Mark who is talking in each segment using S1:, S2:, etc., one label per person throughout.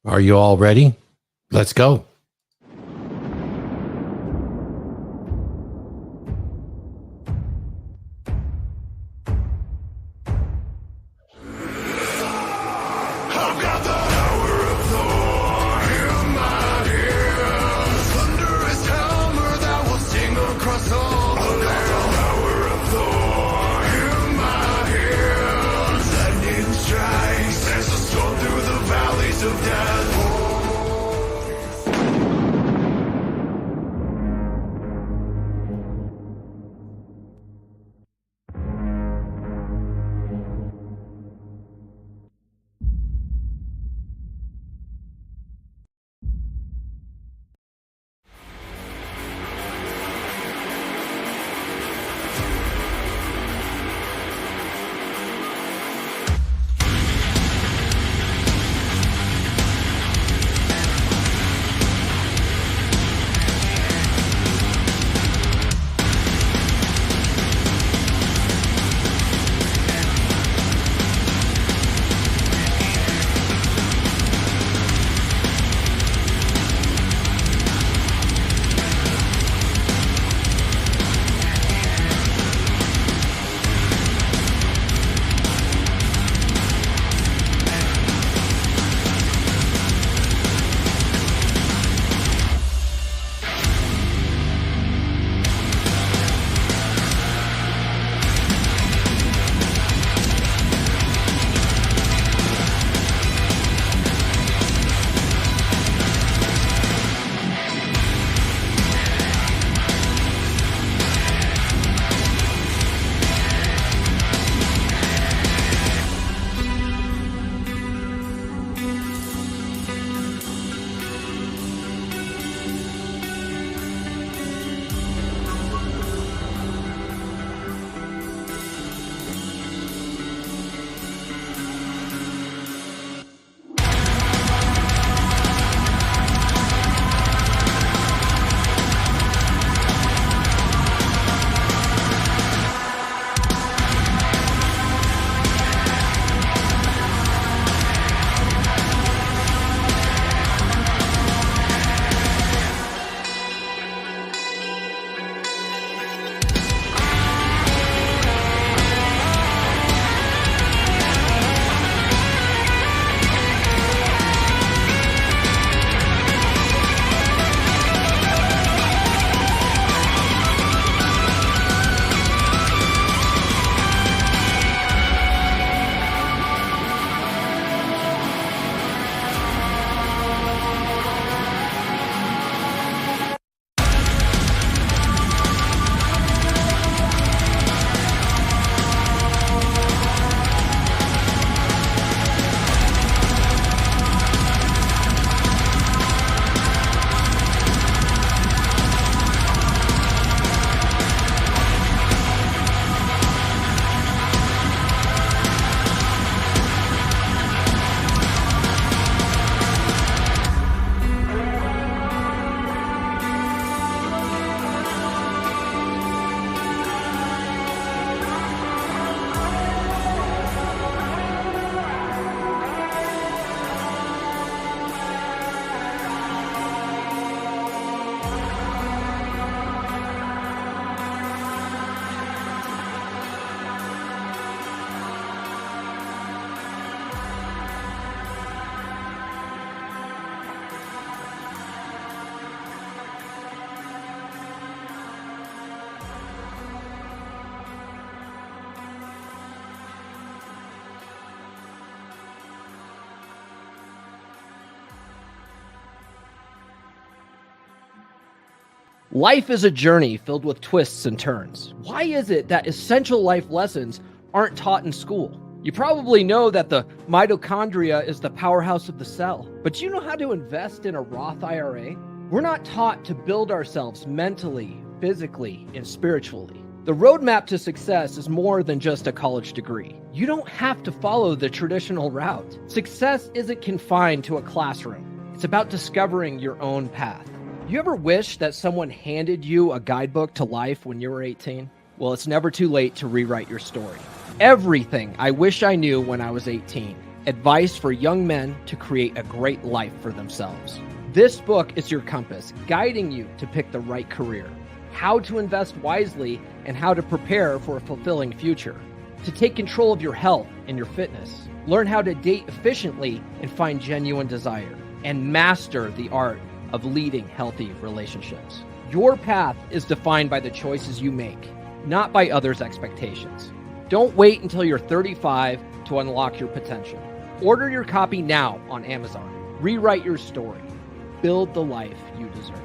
S1: Are you all ready? Let's go.
S2: I've got the power of Thor in my hands. Thunderous hammer that will sing across all the land. I've got the power of Thor in my hands. Lightning strikes as a storm through the valleys of death.
S3: Life is a journey filled with twists and turns. Why is it that essential life lessons aren't taught in school? You probably know that the mitochondria is the powerhouse of the cell, but do you know how to invest in a Roth IRA? We're not taught to build ourselves mentally, physically, and spiritually. The roadmap to success is more than just a college degree. You don't have to follow the traditional route. Success isn't confined to a classroom. It's about discovering your own path. You ever wish that someone handed you a guidebook to life when you were 18? Well, it's never too late to rewrite your story. Everything I wish I knew when I was 18 advice for young men to create a great life for themselves. This book is your compass, guiding you to pick the right career, how to invest wisely, and how to prepare for a fulfilling future. To take control of your health and your fitness, learn how to date efficiently and find genuine desire, and master the art of leading healthy relationships. Your path is defined by the choices you make, not by others' expectations. Don't wait until you're 35 to unlock your potential. Order your copy now on Amazon. Rewrite your story. Build the life you deserve.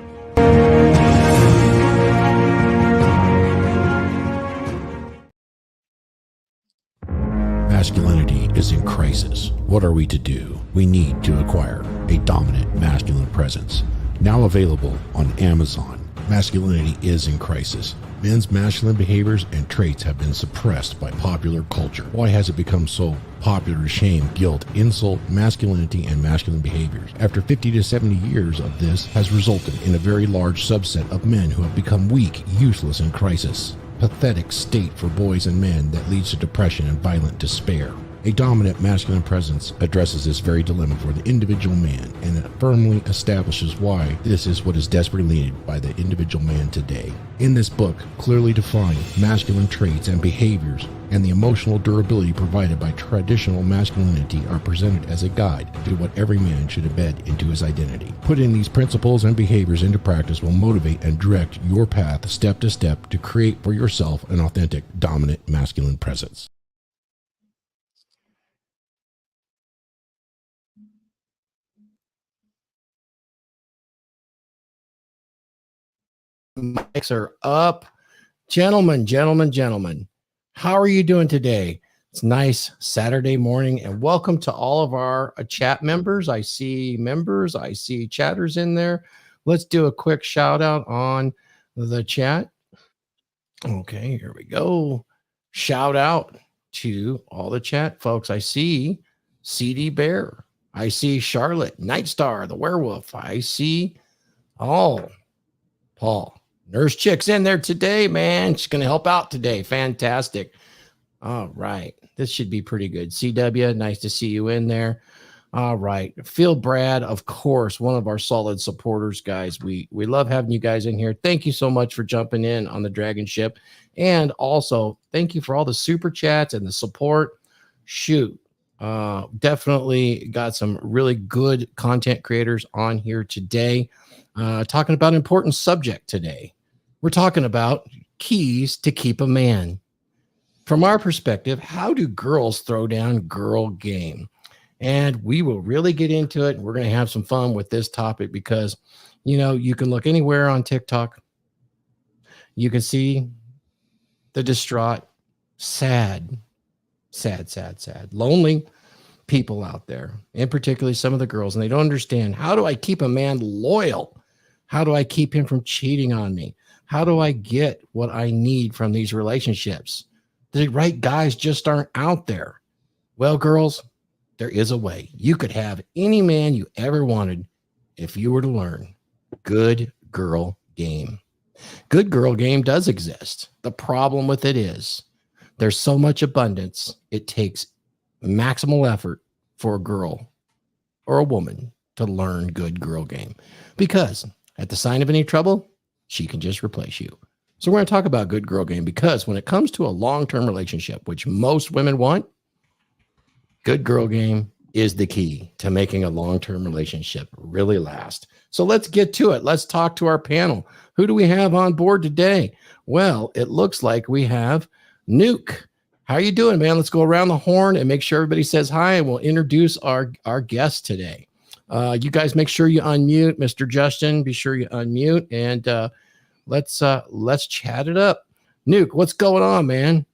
S1: Masculinity is in crisis. What are we to do? We need to acquire a dominant masculine presence. Now available on Amazon. Masculinity is in crisis. Men's masculine behaviors and traits have been suppressed by popular culture. Why has it become so popular to shame, guilt, insult, masculinity, and masculine behaviors? After 50 to 70 years of this has resulted in a very large subset of men who have become weak, useless, and crisis. Pathetic state for boys and men that leads to depression and violent despair. A dominant masculine presence addresses this very dilemma for the individual man, and it firmly establishes why this is what is desperately needed by the individual man today. In this book, clearly defined masculine traits and behaviors and the emotional durability provided by traditional masculinity are presented as a guide to what every man should embed into his identity. Putting these principles and behaviors into practice will motivate and direct your path step to step to create for yourself an authentic, dominant masculine presence. Mics are up. Gentlemen, how are you doing today? It's nice Saturday morning, and welcome to all of our chat members. I see members, I see chatters in there. Let's do a quick shout out on the chat. Okay, here we go. Shout out to all the chat folks. I see CD Bear. I see Charlotte, Nightstar, the werewolf. I see Paul. Nurse Chick's in there today, man. She's going to help out today. Fantastic. All right. This should be pretty good. CW, nice to see you in there. All right. Phil Brad, of course, one of our solid supporters, guys. We love having you guys in here. Thank you so much for jumping in on the DragonShip. And also, thank you for all the super chats and the support. Shoot. Definitely got some really good content creators on here today. Talking about an important subject today. We're talking about keys to keep a man. From our perspective, how do girls throw down girl game? And we will really get into it. We're going to have some fun with this topic because, you know, you can look anywhere on TikTok. You can see the distraught, sad, lonely people out there, and particularly some of the girls, and they don't understand, how do I keep a man loyal? How do I keep him from cheating on me? How do I get what I need from these relationships? The right guys just aren't out there. Well, girls, there is a way. You could have any man you ever wanted if you were to learn good girl game. Good girl game does exist. The problem with it is there's so much abundance, it takes maximal effort for a girl or a woman to learn good girl game, because at the sign of any trouble, she can just replace you. So we're going to talk about good girl game, because when it comes to a long-term relationship, which most women want, good girl game is the key to making a long-term relationship really last. So let's get to it. Let's talk to our panel. Who do we have on board today? Well, it looks like we have Nuke. How are you doing, man? Let's go around the horn and make sure everybody says hi, and we'll introduce our guest today. You guys make sure you unmute. Mr. Justin, be sure you unmute, and let's chat it up. Nuke, what's going on, man?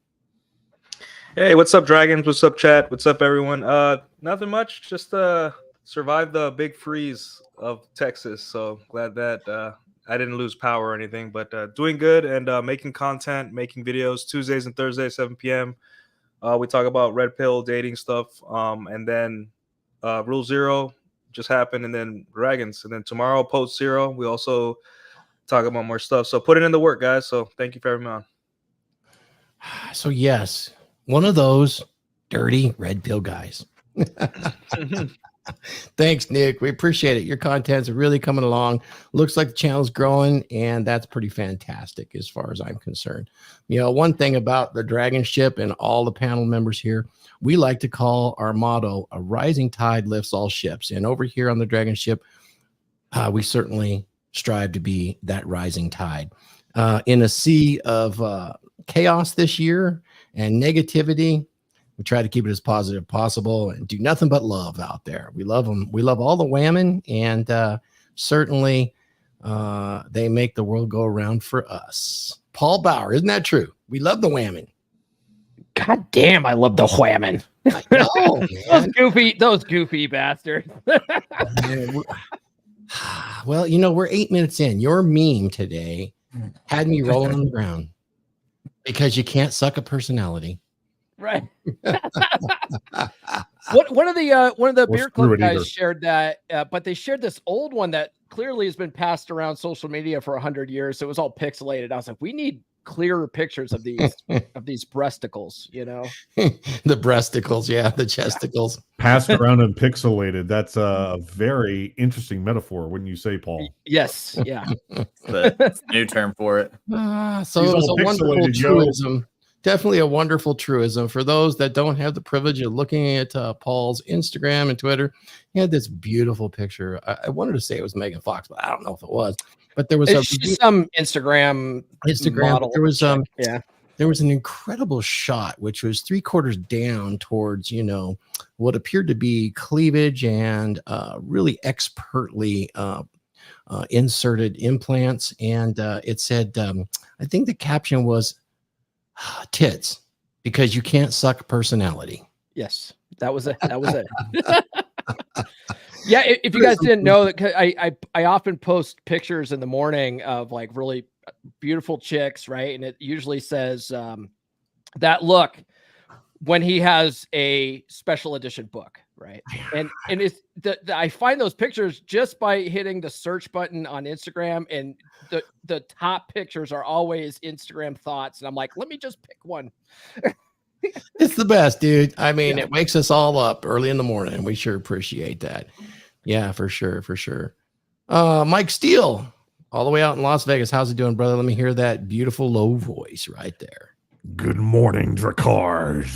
S4: Hey, what's up, Dragons? What's up, chat? What's up, everyone? Nothing much. Just survived the big freeze of Texas. So glad that I didn't lose power or anything, but doing good and making content, making videos Tuesdays and Thursdays, 7 p.m. We talk about red pill dating stuff, and then Rule Zero just happened, and then Dragons, and then tomorrow Post Zero. We also talk about more stuff. So put it in the work, guys. So thank you for having me on.
S1: So yes, one of those dirty red pill guys. Thanks, Nick. We appreciate it. Your content's really coming along. Looks like the channel's growing, and that's pretty fantastic as far as I'm concerned. You know, one thing about the DragonShip and all the panel members here, we like to call our motto, a rising tide lifts all ships. And over here on the DragonShip, we certainly strive to be that rising tide. In a sea of chaos this year and negativity, we try to keep it as positive as possible and do nothing but love out there. We love them. We love all the women, and certainly they make the world go around for us. Paul Bauer, isn't that true? We love the women.
S3: God damn, I love the whammon.
S1: I know, man.
S3: those goofy bastards.
S1: Well, you know, we're 8 minutes in. Your meme today had me rolling on the ground because you can't suck a personality.
S3: Right. One of the beer club guys shared that, but they shared this old one that clearly has been passed around social media for 100 years. So it was all pixelated. I was like, we need clearer pictures of these breasticles, you know.
S1: The breasticles, yeah, the chesticles
S5: passed around and pixelated. That's a very interesting metaphor, wouldn't you say, Paul?
S3: Yes, yeah.
S6: That's a new term for it.
S1: So it was a wonderful truism. Definitely a wonderful truism. For those that don't have the privilege of looking at Paul's Instagram and Twitter, he had this beautiful picture. I wanted to say it was Megan Fox, but I don't know if it was. But there was
S3: some Instagram model.
S1: There was there was an incredible shot, which was 3/4 down towards, you know, what appeared to be cleavage and really expertly inserted implants. And it said, I think the caption was tits, because you can't suck personality.
S3: Yes, that was it. Yeah, if you guys didn't know that, I often post pictures in the morning of like really beautiful chicks, right? And it usually says that look when he has a special edition book, right? And it's I find those pictures just by hitting the search button on Instagram, and the top pictures are always Instagram thoughts, and I'm like, let me just pick one.
S1: It's the best, dude. I mean, It wakes us all up early in the morning. We sure appreciate that. Yeah, for sure. Mike Steele, all the way out in Las Vegas. How's it doing, brother? Let me hear that beautiful low voice right there.
S5: Good morning, Drakars.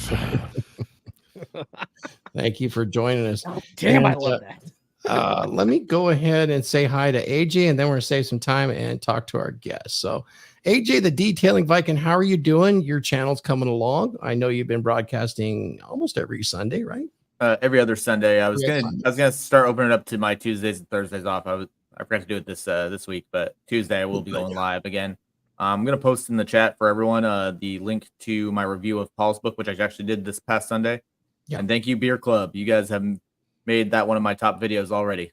S1: Thank you for joining us.
S3: Oh, damn, I love that.
S1: Let me go ahead and say hi to AJ, and then we're going to save some time and talk to our guests. So, AJ, the Detailing Viking, how are you doing? Your channel's coming along. I know you've been broadcasting almost every Sunday, right?
S6: Every other Sunday. I was gonna start opening it up to my Tuesdays and Thursdays off. I forgot to do it this week, but Tuesday I will be going live again. I'm gonna post in the chat for everyone the link to my review of Paul's book, which I actually did this past Sunday. Yeah. And thank you, Beer Club. You guys have made that one of my top videos already.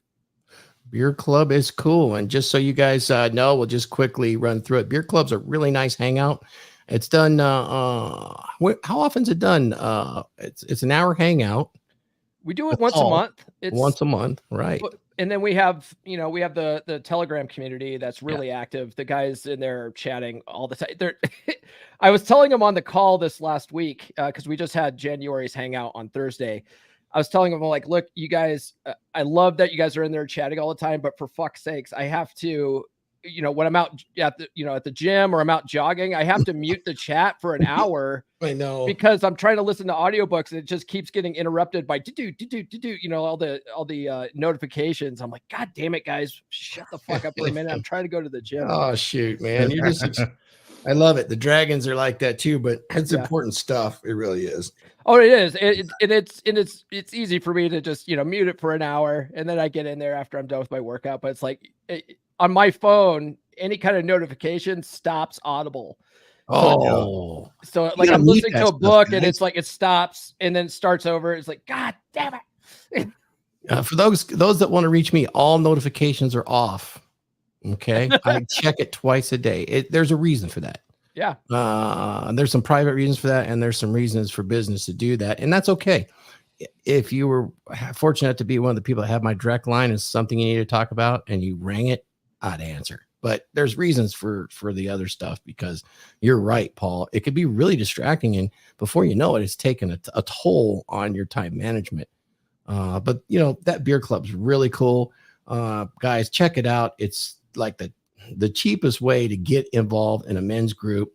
S1: Beer Club is cool. And just so you guys know, we'll just quickly run through it. Beer Club's a really nice hangout. It's done. How often is it done? It's an hour hangout.
S3: We do it once a month. It's
S1: once a month, right?
S3: And then we have the Telegram community that's really active. The guys in there chatting all the time. I was telling them on the call this last week because we just had January's hangout on Thursday. I was telling them, like, look, you guys, I love that you guys are in there chatting all the time, but for fuck's sakes, I have to, when I'm out at the gym or I'm out jogging, I have to mute the chat for an hour.
S1: I know,
S3: because I'm trying to listen to audiobooks and it just keeps getting interrupted by all the notifications. I'm like, God damn it, guys, shut the fuck up for a minute. I'm trying to go to the gym.
S1: Oh shoot, man. You just I love it. The dragons are like that too, but it's important stuff. It really is.
S3: Oh, it is. It's easy for me to just, mute it for an hour and then I get in there after I'm done with my workout. But it's like on my phone, any kind of notification stops Audible. So like I'm listening to a book and it's like it stops and then starts over. It's like, God damn it.
S1: For those that want to reach me, all notifications are off. Okay. I check it twice a day. There's a reason for that.
S3: Yeah.
S1: There's some private reasons for that, and there's some reasons for business to do that, and that's okay. If you were fortunate to be one of the people that have my direct line is something you need to talk about and you rang it, I'd answer. But there's reasons for the other stuff, because you're right, Paul. It could be really distracting, and before you know it, it's taken a toll on your time management. But that beer club's really cool. Guys, check it out. It's like the cheapest way to get involved in a men's group,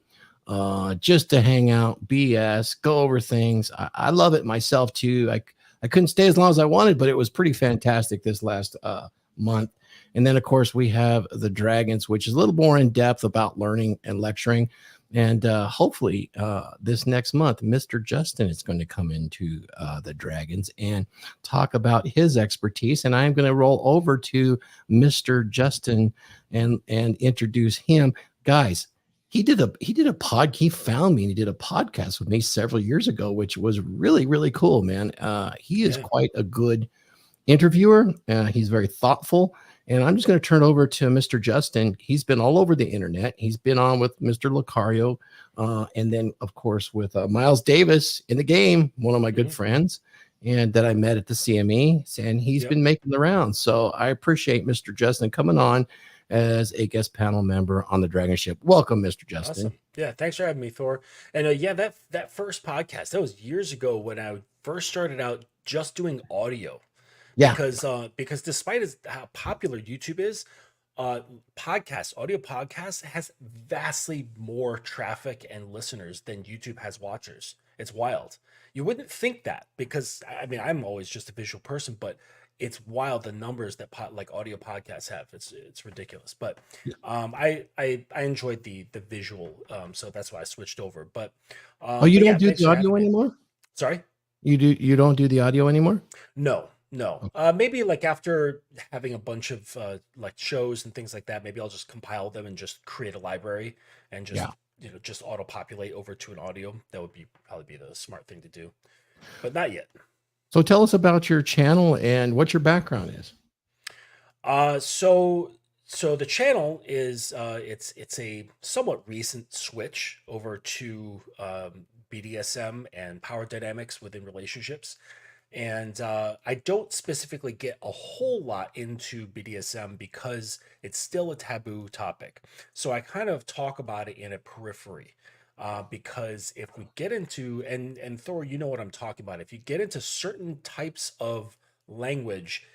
S1: just to hang out, BS, go over things. I love it myself too. I couldn't stay as long as I wanted, but it was pretty fantastic this last month. And then, of course, we have the Dragons, which is a little more in depth about learning and lecturing. And hopefully this next month, Mr. Justin is going to come into the Dragons and talk about his expertise. And I'm going to roll over to Mr. Justin and introduce him. Guys, he did a pod. He found me and he did a podcast with me several years ago, which was really, really cool, man. He is quite a good interviewer. He's very thoughtful. And I'm just going to turn it over to Mr. Justin. He's been all over the internet. He's been on with Mr. Lucario, and then, of course, with Miles Davis in the game, one of my good friends, and that I met at the CME. And he's been making the rounds. So I appreciate Mr. Justin coming on as a guest panel member on the DragonShip. Welcome, Mr. Justin.
S7: Awesome. Yeah, thanks for having me, Thor. And that first podcast, that was years ago when I first started out just doing audio.
S1: Yeah,
S7: because despite how popular YouTube is, audio podcast has vastly more traffic and listeners than YouTube has watchers. It's wild. You wouldn't think that because I'm always just a visual person, but it's wild the numbers that audio podcasts have. It's ridiculous. But I enjoyed the visual, so that's why I switched over. But
S1: you don't do the audio anymore?
S7: Sorry,
S1: you don't do the audio anymore?
S7: No. Maybe after having a bunch of shows and things like that, maybe I'll just compile them and just create a library and just auto populate over to an audio. That would probably be the smart thing to do, but not yet.
S1: So tell us about your channel and what your background is.
S7: So the channel is it's a somewhat recent switch over to BDSM and power dynamics within relationships. And I don't specifically get a whole lot into BDSM because it's still a taboo topic. So I kind of talk about it in a periphery because if we get into, and Thor, you know what I'm talking about. If you get into certain types of language,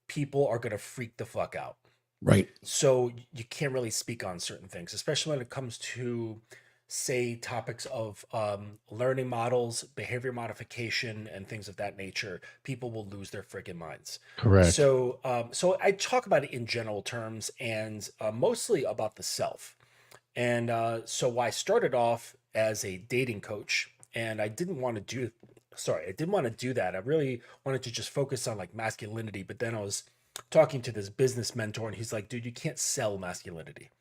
S7: people are going to freak the fuck out.
S1: Right.
S7: So you can't really speak on certain things, especially when it comes to, say, topics of learning models, behavior modification, and things of that nature. People will lose their freaking minds.
S1: Correct.
S7: So I talk about it in general terms and mostly about the self. And so I started off as a dating coach, and I didn't want to do that. I really wanted to just focus on masculinity. But then I was talking to this business mentor, and he's like, dude, you can't sell masculinity.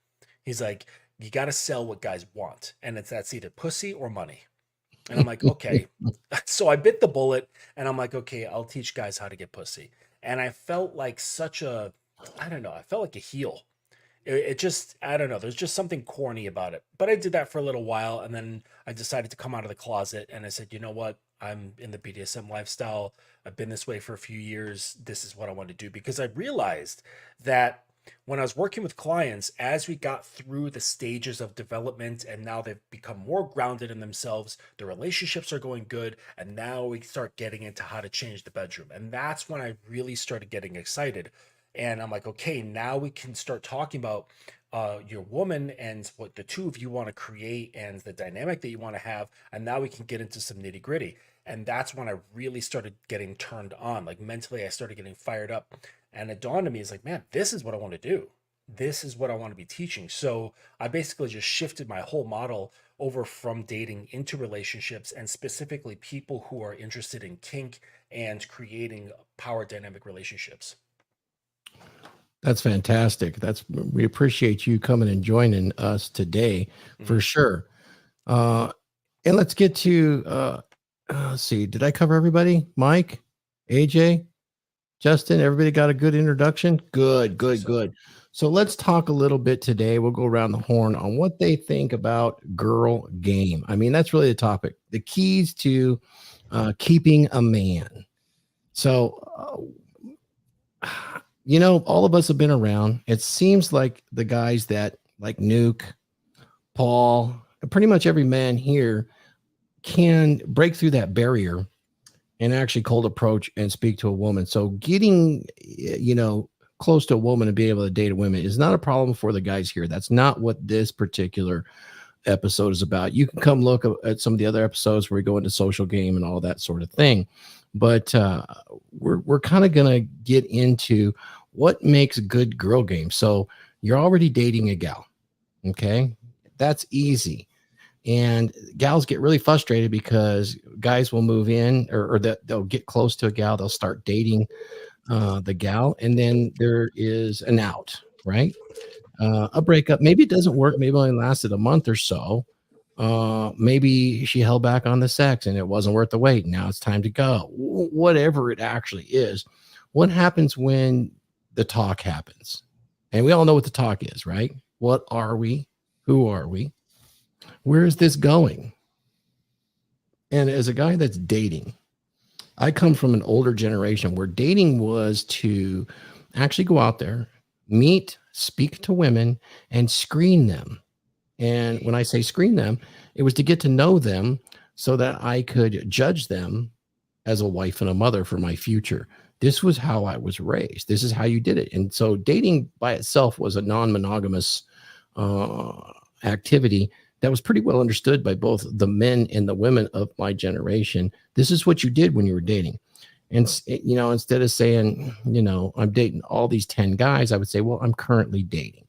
S7: He's like, you got to sell what guys want. And that's either pussy or money. And I'm like, okay. So I bit the bullet and I'm like, okay, I'll teach guys how to get pussy. And I felt like I felt like a heel. It just, I don't know. There's just something corny about it. But I did that for a little while. And then I decided to come out of the closet and I said, you know what? I'm in the BDSM lifestyle. I've been this way for a few years. This is what I want to do, because I realized that when I was working with clients, as we got through the stages of development and now they've become more grounded in themselves, the relationships are going good, and now we start getting into how to change the bedroom. And that's when I really started getting excited. And I'm like, okay, now we can start talking about your woman and what the two of you want to create and the dynamic that you want to have. And now we can get into some nitty gritty. And that's when I really started getting turned on. Mentally, I started getting fired up. And it dawned on me, it's like, man, this is what I want to do. This is what I want to be teaching. So I basically just shifted my whole model over from dating into relationships, and specifically people who are interested in kink and creating power dynamic relationships.
S1: That's fantastic. We appreciate you coming and joining us today for sure. And let's get to, let's see, did I cover everybody? Mike, AJ, Justin, everybody got a good introduction? Good. So let's talk a little bit today. We'll go around the horn on what they think about girl game. I mean, that's really the topic. The keys to keeping a man. So, all of us have been around. It seems like the guys that like Nuke, Paul, pretty much every man here can break through that barrier and actually cold approach and speak to a woman. So getting, close to a woman and being able to date a woman is not a problem for the guys here. That's not what this particular episode is about. You can come look at some of the other episodes where we go into social game and all that sort of thing. But we're kind of going to get into what makes a good girl game. So you're already dating a gal. Okay. That's easy. And gals get really frustrated because guys will move in or they'll get close to a gal. They'll start dating the gal. And then there is an out, right? A breakup. Maybe it doesn't work. Maybe it only lasted a month or so. Maybe she held back on the sex and it wasn't worth the wait. Now it's time to go. Whatever it actually is. What happens when the talk happens? And we all know what the talk is, right? What are we? Who are we? Where is this going? And as a guy that's dating, I come from an older generation where dating was to actually go out there, meet, speak to women, and screen them. And when I say screen them, it was to get to know them so that I could judge them as a wife and a mother for my future. This was how I was raised. This is how you did it. And so dating by itself was a non-monogamous activity that was pretty well understood by both the men and the women of my generation. This is what you did when you were dating. And, instead of saying, I'm dating all these 10 guys, I would say, well, I'm currently dating.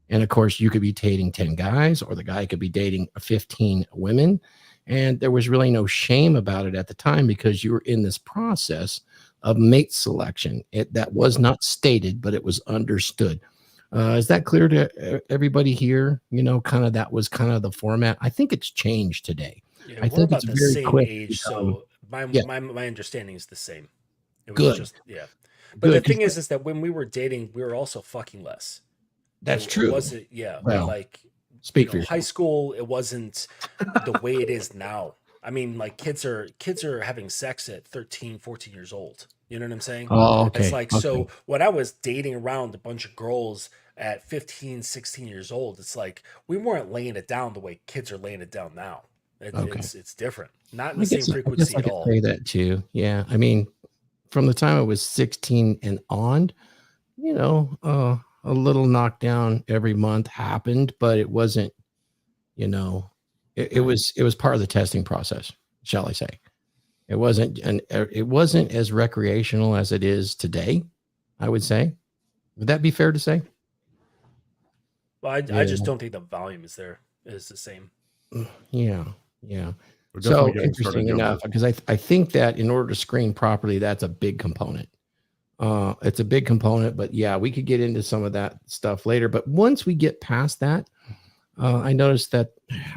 S1: And of course, you could be dating 10 guys, or the guy could be dating 15 women. And there was really no shame about it at the time because you were in this process of mate selection. That was not stated, but it was understood. Is that clear to everybody here? That was kind of the format. I think it's changed today.
S7: Yeah,
S1: I
S7: we're
S1: think
S7: about
S1: it's
S7: the
S1: very
S7: same
S1: quick.
S7: age, so my understanding is the same. It was
S1: Good.
S7: just But
S1: Good,
S7: the thing is that when we were dating, we were also fucking less.
S1: That's
S7: It
S1: true.
S7: wasn't,
S1: Well,
S7: like
S1: speak for
S7: high
S1: yourself.
S7: school. It wasn't the way it is now. I mean, like kids are having sex at 13, 14 years old. You know what I'm saying?
S1: Oh, okay.
S7: It's like, so when I was dating around a bunch of girls at 15, 16 years old, it's like we weren't laying it down the way kids are laying it down now. It's different. Not in the same frequency
S1: I
S7: at
S1: could
S7: all.
S1: say that too. Yeah. I mean, from the time I was 16 and on, a little knockdown every month happened, but it wasn't, it was part of the testing process, shall I say. It wasn't as recreational as it is today, I would say. Would that be fair to say?
S7: Well, I just don't think the volume is the same.
S1: Yeah.
S5: We're
S1: So
S5: definitely getting
S1: interesting
S5: started
S1: enough, because I think that in order to screen properly, that's a big component. It's a big component, but yeah, we could get into some of that stuff later. But once we get past that, I noticed that,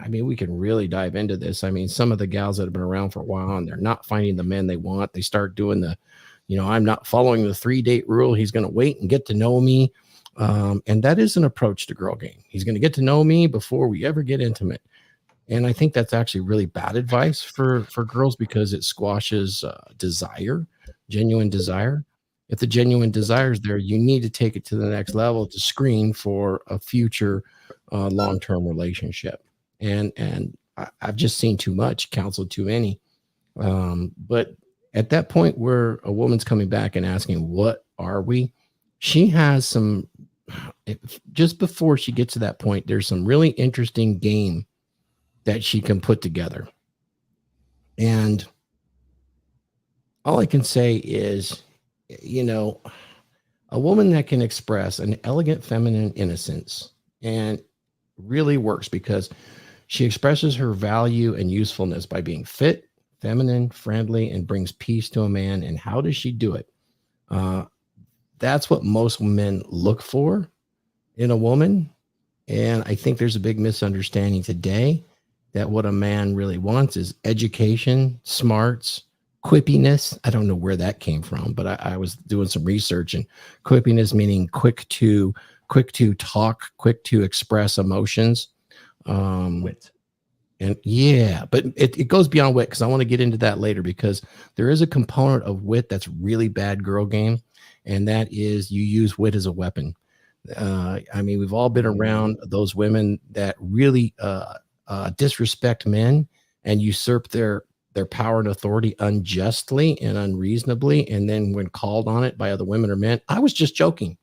S1: we can really dive into this. Some of the gals that have been around for a while and they're not finding the men they want. They start doing I'm not following the 3-date rule. He's going to wait and get to know me. And that is an approach to girl game. He's going to get to know me before we ever get intimate. And I think that's actually really bad advice for girls because it squashes desire, genuine desire. If the genuine desire is there, you need to take it to the next level to screen for a future long-term relationship. And I've just seen too much, counseled too many. But at that point where a woman's coming back and asking, what are we? She has just before she gets to that point, there's some really interesting game that she can put together. And all I can say is, a woman that can express an elegant feminine innocence and really works because she expresses her value and usefulness by being fit, feminine, friendly, and brings peace to a man. And how does she do it? That's what most men look for in a woman. And I think there's a big misunderstanding today that what a man really wants is education, smarts, quippiness. I don't know where that came from, but I was doing some research, and quippiness meaning quick to talk, quick to express emotions.
S7: Wit.
S1: And yeah, but it goes beyond wit, because I want to get into that later, because there is a component of wit that's really bad girl game, and that is you use wit as a weapon. We've all been around those women that really disrespect men and usurp their their power and authority unjustly and unreasonably, and then when called on it by other women or men, I was just joking.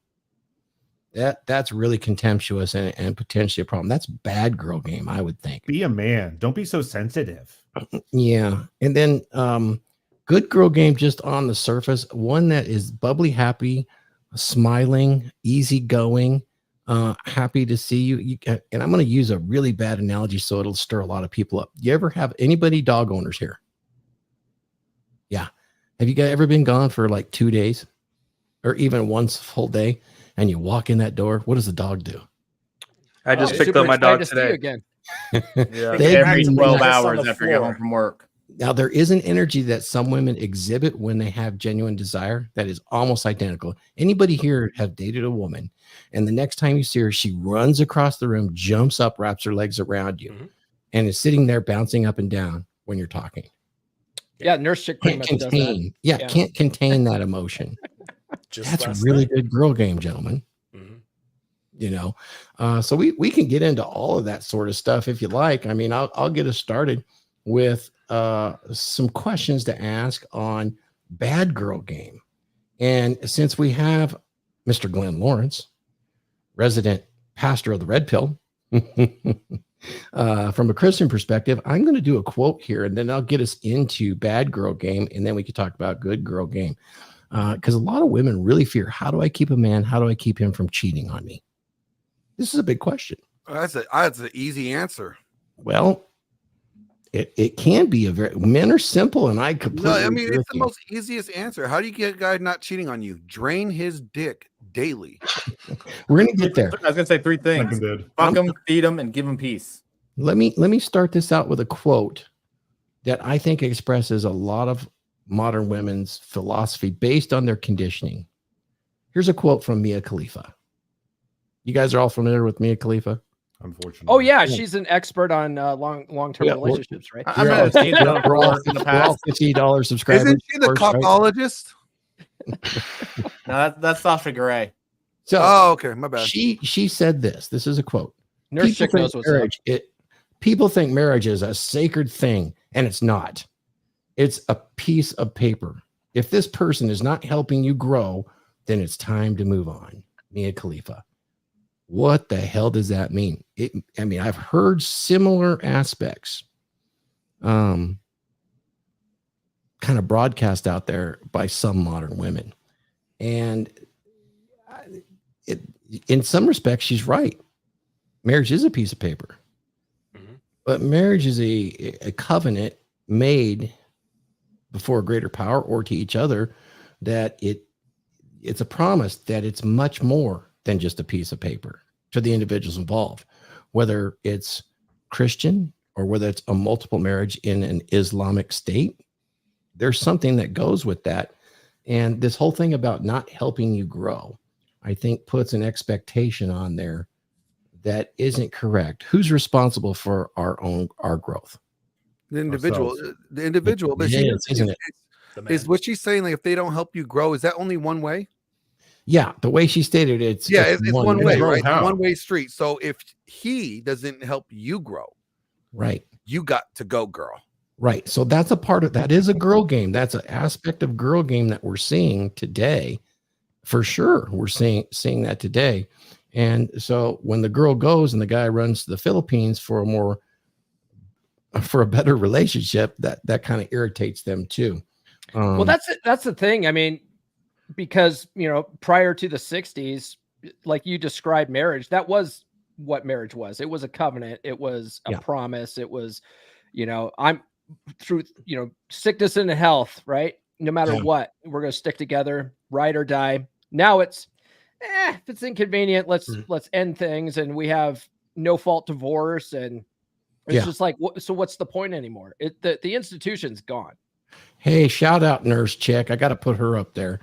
S1: That's really contemptuous and potentially a problem. That's bad girl game, I would think.
S5: Be a man. Don't be so sensitive.
S1: Yeah. And then good girl game, just on the surface, one that is bubbly, happy, smiling, easygoing, happy to see you. And I'm going to use a really bad analogy so it'll stir a lot of people up. You ever have anybody dog owners here? Yeah. Have you guys ever been gone for like 2 days or even one full day? And you walk in that door, what does the dog do?
S4: I just picked
S3: super
S4: up my
S3: excited
S4: dog
S3: to see you
S4: today.
S3: again.
S4: Yeah.
S6: Every 12
S7: on
S6: hours
S7: the
S6: after you get
S7: floor.
S6: home from work.
S1: Now, there is an energy that some women exhibit when they have genuine desire that is almost identical. Anybody here have dated a woman, and the next time you see her, she runs across the room, jumps up, wraps her legs around you, and is sitting there bouncing up and down when you're talking.
S3: Yeah, Nurse Chick pretty
S1: Can't
S3: much does that.
S1: contain, can't contain that emotion.
S7: Just
S1: That's a
S7: last
S1: really
S7: night.
S1: good girl game, gentlemen.
S7: Mhm.
S1: You know, so we can get into all of that sort of stuff if you like. I mean, I'll get us started with some questions to ask on bad girl game. And since we have Mr. Glenn Laurence, resident pastor of the Red Pill, from a Christian perspective, I'm going to do a quote here, and then I'll get us into bad girl game, and then we can talk about good girl game. Because a lot of women really fear, how do I keep a man? How do I keep him from cheating on me? This is a big question.
S8: That's an easy answer.
S1: Well, it can be men are simple, and I completely
S8: No, I mean
S1: agree
S8: it's
S1: with
S8: the
S1: you.
S8: most easiest answer. How do you get a guy not cheating on you? Drain his dick daily.
S1: We're gonna get there.
S6: I was gonna say three things:
S5: Seconded.
S6: fuck him, feed him, and give him peace.
S1: Let me start this out with a quote that I think expresses a lot of modern women's philosophy based on their conditioning. Here's a quote from Mia Khalifa. You guys are all familiar with Mia Khalifa?
S5: Unfortunately.
S3: Oh yeah, she's an expert on long-term
S1: Yeah,
S3: relationships, right?
S6: I might have seen it on
S1: We're all
S6: in the
S1: $50
S6: past.
S1: subscribers.
S8: Isn't she the
S1: of course, right?
S8: cockologist?
S6: No, that's Sasha Grey.
S1: So
S8: Oh, okay, my bad.
S1: she said this. This is a quote.
S3: Nurse Chick knows what's up.
S1: People think marriage is a sacred thing, and it's not. It's a piece of paper. If this person is not helping you grow, then it's time to move on. Mia Khalifa. What the hell does that mean? I mean, I've heard similar aspects kind of broadcast out there by some modern women. And in some respects, she's right. Marriage is a piece of paper. But marriage is a covenant made before a greater power or to each other, that it's a promise that it's much more than just a piece of paper to the individuals involved, whether it's Christian or whether it's a multiple marriage in an Islamic state. There's something that goes with that. And this whole thing about not helping you grow, I think puts an expectation on there that isn't correct. Who's responsible for our growth?
S8: The individual.
S5: Ourselves.
S8: The individual. But
S1: It is, isn't it?
S7: The man.
S8: Is what she's saying, like if they don't help you grow, is that only one way?
S1: Yeah, the way she stated it,
S8: It's one way,
S5: Grow
S8: right?
S5: how?
S8: One way street. So if he doesn't help you grow,
S1: right.
S8: you got to go, girl.
S1: Right. So that's a part of that is a girl game. That's an aspect of girl game that we're seeing today. For sure. We're seeing that today. And so when the girl goes and the guy runs to the Philippines for a better relationship, that kind of irritates them too.
S3: Well, that's the thing. I mean, because prior to the 60s, like you described marriage, that was what marriage was. It was a covenant. It was a promise. It was, I'm through, sickness and health, right? No matter what, we're going to stick together, ride or die. Now it's, if it's inconvenient, let's end things. And we have no fault divorce. And it's just like, so what's the point anymore? The institution's gone.
S1: Hey, shout out Nurse Chick. I got to put her up there.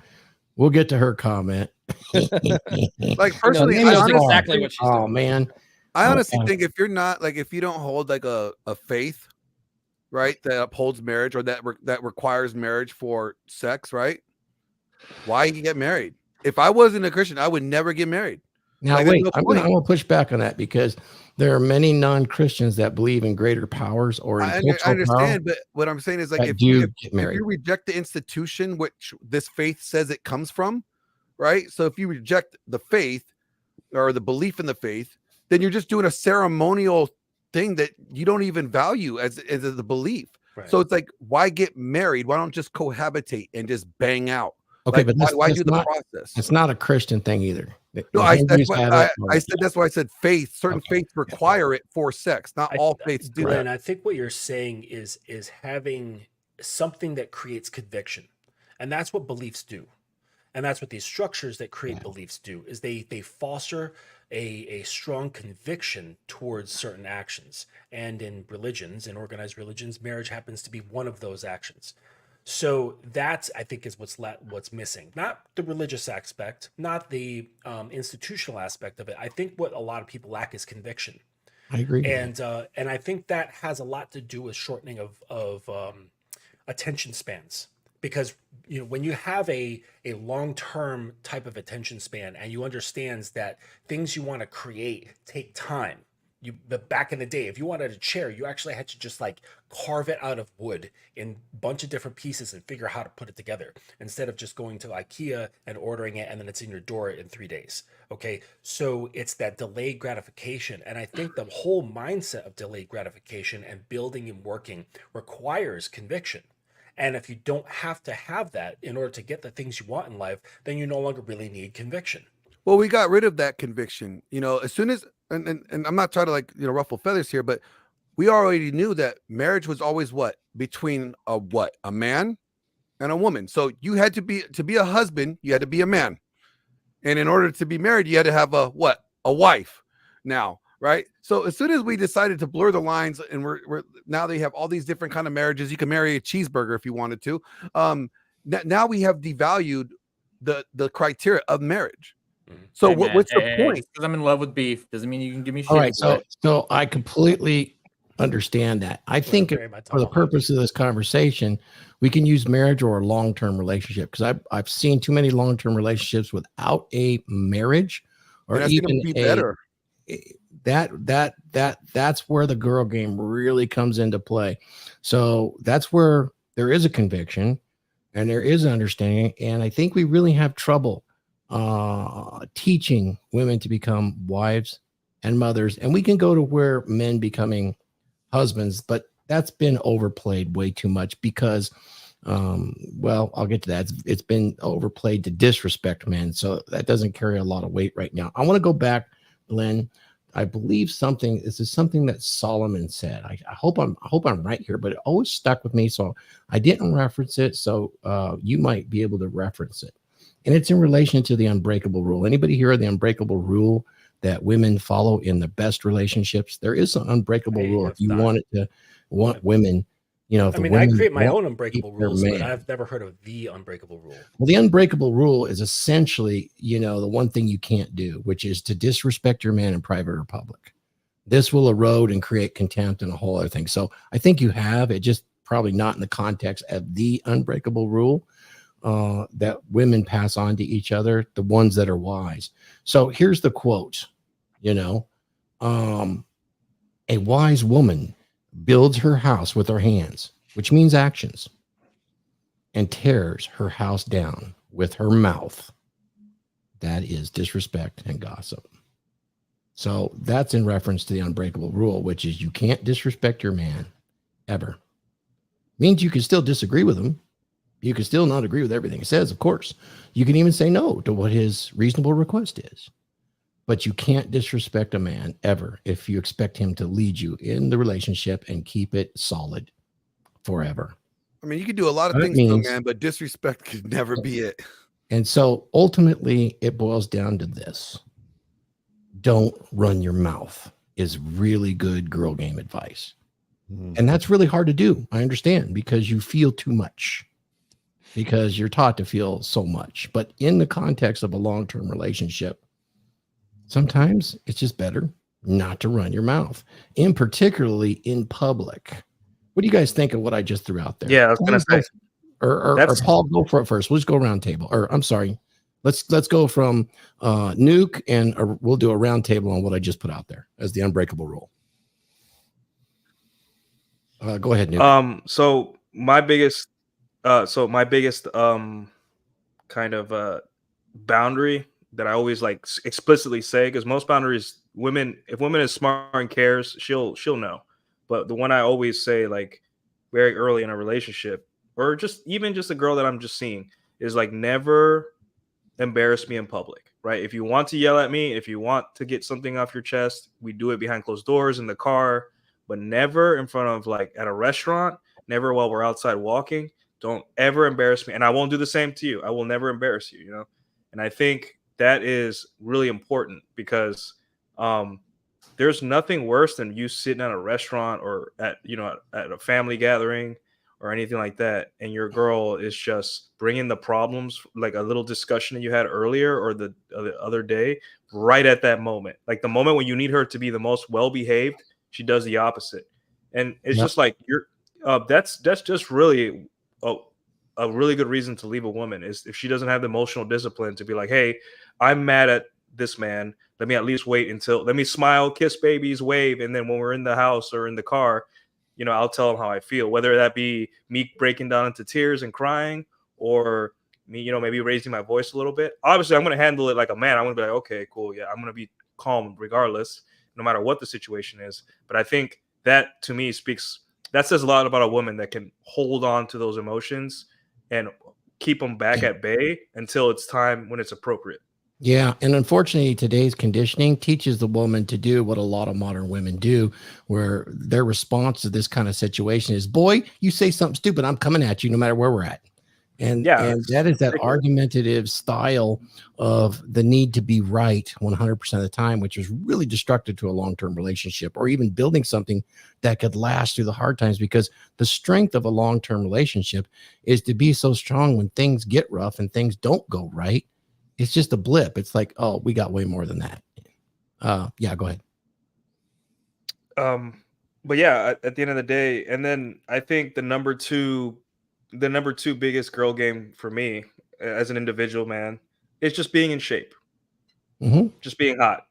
S1: We'll get to her comment.
S8: Like personally,
S3: She knows exactly what she's doing.
S1: Oh man.
S8: I honestly think if you're not if you don't hold like a faith, right, that upholds marriage or that requires marriage for sex, right? Why you get married? If I wasn't a Christian, I would never get married.
S1: Now
S8: Like, there's
S1: wait,
S8: no
S1: I'm
S8: point.
S1: gonna push back on that because There are many non-Christians that believe in greater powers or in
S8: I
S1: cultural power
S8: understand, but what I'm saying is like
S1: that
S8: if
S1: do
S8: you,
S1: get
S8: if
S1: married.
S8: you reject the institution which this faith says it comes from, right? So if you reject the faith or the belief in the faith, then you're just doing a ceremonial thing that you don't even value as the belief.
S7: Right.
S8: So it's like, why get married? Why don't just cohabitate and just bang out?
S1: Okay,
S8: Like,
S1: but
S8: why
S1: that's
S8: do the
S1: not,
S8: process?
S1: it's not a Christian thing either.
S8: No,
S1: The
S8: I
S1: Hindus have it, or-
S8: said that's why I said faith. Certain
S1: Okay.
S8: faiths require it for sex. Not all faiths do
S7: Glenn,
S8: that.
S7: I think what you're saying is having something that creates conviction, and that's what beliefs do, and that's what these structures that create beliefs do. Is they foster a strong conviction towards certain actions, and in religions, in organized religions, marriage happens to be one of those actions. So that's, I think, is what's missing. Not the religious aspect, not the institutional aspect of it. I think what a lot of people lack is conviction.
S1: I agree. with that.
S7: And I think that has a lot to do with shortening of attention spans, because when you have a long-term type of attention span and you understands that things you want to create take time. But back in the day, if you wanted a chair, you actually had to just like carve it out of wood in a bunch of different pieces and figure out how to put it together, instead of just going to IKEA and ordering it and then it's in your door in 3 days. Okay, so it's that delayed gratification, and I think the whole mindset of delayed gratification and building and working requires conviction. And if you don't have to have that in order to get the things you want in life, then you no longer really need conviction.
S8: Well, we got rid of that conviction. As soon as and I'm not trying to ruffle feathers here, but we already knew that marriage was always what? Between a man and a woman. So you had to be a husband, you had to be a man. And in order to be married, you had to have a wife now, right? So as soon as we decided to blur the lines, and we're now they have all these different kind of marriages. You can marry a cheeseburger if you wanted to. Now we have devalued the criteria of marriage. So
S6: Hey, man,
S8: what's the point?
S6: Because I'm in love with beef doesn't mean you can give me shit.
S1: All right,
S6: for it.
S1: so I completely understand that. I think
S7: Very much
S1: for the
S7: so.
S1: purpose of this conversation, we can use marriage or a long-term relationship, because I've seen too many long-term relationships without a marriage, or
S8: And that's
S1: even
S8: gonna be better.
S1: That's where the girl game really comes into play. So that's where there is a conviction and there is understanding, and I think we really have trouble teaching women to become wives and mothers. And we can go to where men becoming husbands, but that's been overplayed way too much, because I'll get to that. It's been overplayed to disrespect men, so that doesn't carry a lot of weight right now. I want to go back, Glenn. I believe this is something that Solomon said. I hope I'm right here, but it always stuck with me, so I didn't reference it. So you might be able to reference it. And it's in relation to the unbreakable rule. Anybody hear of the unbreakable rule that women follow in the best relationships? There is an unbreakable rule. If you want women,
S7: I create my own unbreakable
S1: keep their
S7: rules, but
S1: man.
S7: I've never heard of the unbreakable rule.
S1: Well, the unbreakable rule is essentially, the one thing you can't do, which is to disrespect your man in private or public. This will erode and create contempt and a whole other thing. So I think you have it, just probably not in the context of the unbreakable rule that women pass on to each other, the ones that are wise. So here's the quote, a wise woman builds her house with her hands, which means actions, and tears her house down with her mouth. That is disrespect and gossip. So that's in reference to the unbreakable rule, which is you can't disrespect your man ever. Means you can still disagree with him. You can still not agree with everything he says, of course. You can even say no to what his reasonable request is. But you can't disrespect a man ever if you expect him to lead you in the relationship and keep it solid forever.
S8: I mean, you can do a lot of
S1: That
S8: things to a
S1: means-
S8: man, but disrespect could never be it.
S1: And so ultimately it boils down to this. Don't run your mouth is really good girl game advice. And that's really hard to do. I understand, because you feel too much, because you're taught to feel so much. But in the context of a long-term relationship, sometimes it's just better not to run your mouth, and particularly in public. What do you guys think of what I just threw out there?
S4: Yeah, I was going to say.
S1: Or Paul, go for it first. We'll just go around table. Or I'm sorry, Let's go from Nuke, and we'll do a round table on what I just put out there as the unbreakable rule. Go ahead, Nuke.
S4: So my biggest kind of boundary that I always like explicitly say, because most boundaries, if women is smart and cares, she'll know. But the one I always say, like very early in a relationship, or just a girl that I'm just seeing, is like never embarrass me in public, right? If you want to yell at me, if you want to get something off your chest, we do it behind closed doors in the car, but never in front of, like, at a restaurant, never while we're outside walking. Don't ever embarrass me. And I won't do the same to you. I will never embarrass you, you know? And I think that is really important because there's nothing worse than you sitting at a restaurant or at a family gathering or anything like that, and your girl is just bringing the problems, like a little discussion that you had earlier or the other day, right at that moment. Like the moment when you need her to be the most well-behaved, she does the opposite. And it's just like that's just really a really good reason to leave a woman, is if she doesn't have the emotional discipline to be like, hey, I'm mad at this man. Let me at least let me smile, kiss babies, wave. And then when we're in the house or in the car, I'll tell him how I feel, whether that be me breaking down into tears and crying, or me, maybe raising my voice a little bit. Obviously, I'm going to handle it like a man. I'm going to be like, okay, cool. Yeah, I'm going to be calm regardless, no matter what the situation is. But I think that, to me, that says a lot about a woman that can hold on to those emotions and keep them back at bay until it's time when it's appropriate.
S1: Yeah, and unfortunately, today's conditioning teaches the woman to do what a lot of modern women do, where their response to this kind of situation is, boy, you say something stupid, I'm coming at you no matter where we're at. And that is that argumentative style of the need to be right 100% of the time, which is really destructive to a long-term relationship, or even building something that could last through the hard times, because the strength of a long-term relationship is to be so strong when things get rough and things don't go right. It's just a blip. It's like, oh, we got way more than that. Yeah, go ahead.
S4: But yeah, at the end of the day, and then I think the number two biggest girl game for me as an individual man is just being in shape, just being hot.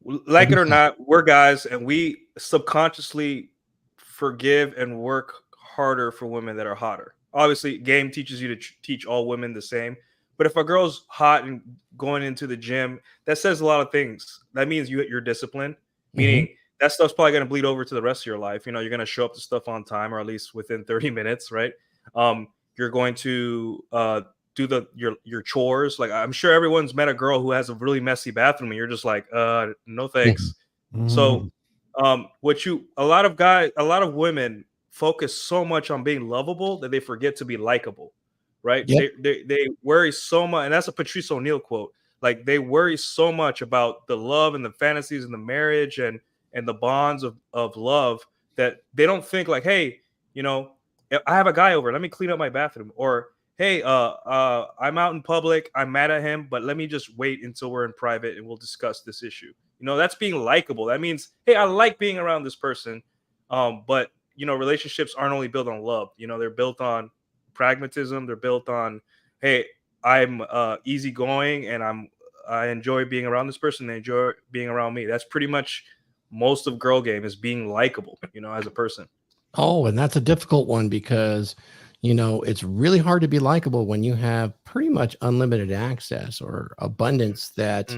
S4: Like it or not, we're guys, and we subconsciously forgive and work harder for women that are hotter. Obviously, game teaches you to teach all women the same. But if a girl's hot and going into the gym, that says a lot of things. That means you're disciplined, meaning that stuff's probably going to bleed over to the rest of your life. You're going to show up to stuff on time, or at least within 30 minutes, right? You're going to do your chores. Like, I'm sure everyone's met a girl who has a really messy bathroom, and you're just like, no thanks. So a lot of women focus so much on being lovable that they forget to be likable. Right. Yep. They worry so much. And that's a Patrice O'Neill quote. Like, they worry so much about the love and the fantasies and the marriage and the bonds of love, that they don't think like, hey, I have a guy over, let me clean up my bathroom. Or, hey, I'm out in public, I'm mad at him, but let me just wait until we're in private and we'll discuss this issue. That's being likable. That means, hey, I like being around this person. But relationships aren't only built on love. They're built on pragmatism. They're built on, hey, I'm easygoing and I enjoy being around this person. They enjoy being around me. That's pretty much most of girl game, is being likable, as a person.
S1: Oh, and that's a difficult one, because it's really hard to be likable when you have pretty much unlimited access or abundance. That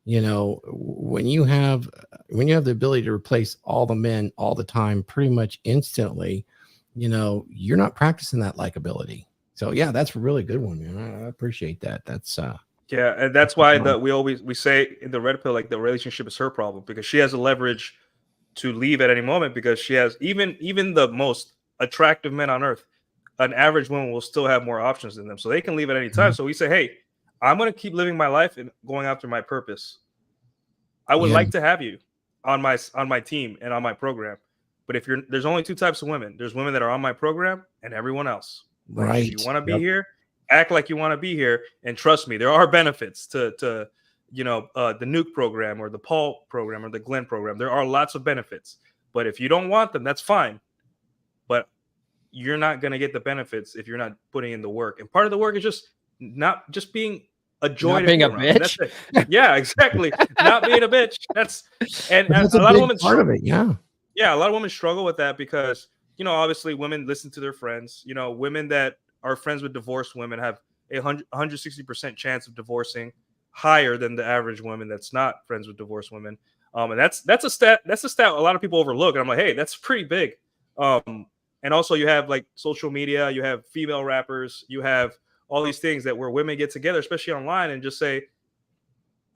S1: when you have the ability to replace all the men all the time, pretty much instantly, you're not practicing that likability. So yeah, that's a really good one, man. I appreciate that. That's
S4: yeah, and that's why we say in the red pill, like, the relationship is her problem, because she has the leverage to leave at any moment, because she has even the most attractive men on earth, an average woman will still have more options than them, so they can leave at any time. So we say, hey, I'm going to keep living my life and going after my purpose. I would like to have you on my team and on my program. But there's only two types of women. There's women that are on my program and everyone else. Like,
S1: right.
S4: If you want to be here, act like you want to be here. And trust me, there are benefits to the Nuke program or the Paul program or the Glenn program. There are lots of benefits. But if you don't want them, that's fine. But you're not going to get the benefits if you're not putting in the work. And part of the work is just not just being a joy
S3: Not
S4: to
S3: being
S4: be
S3: a
S4: around. And
S3: bitch.
S4: that's it. Yeah, exactly. Not being a bitch. That's and
S1: That's
S4: a
S1: a
S4: lot of
S1: big
S4: women
S1: part of it. Yeah.
S4: yeah, a lot of women struggle with that because, obviously women listen to their friends. Women that are friends with divorced women have a 160% chance of divorcing, higher than the average woman that's not friends with divorced women. And that's a stat a lot of people overlook. And I'm like, hey, that's pretty big. And also you have like social media, you have female rappers, you have all these things that where women get together, especially online, and just say,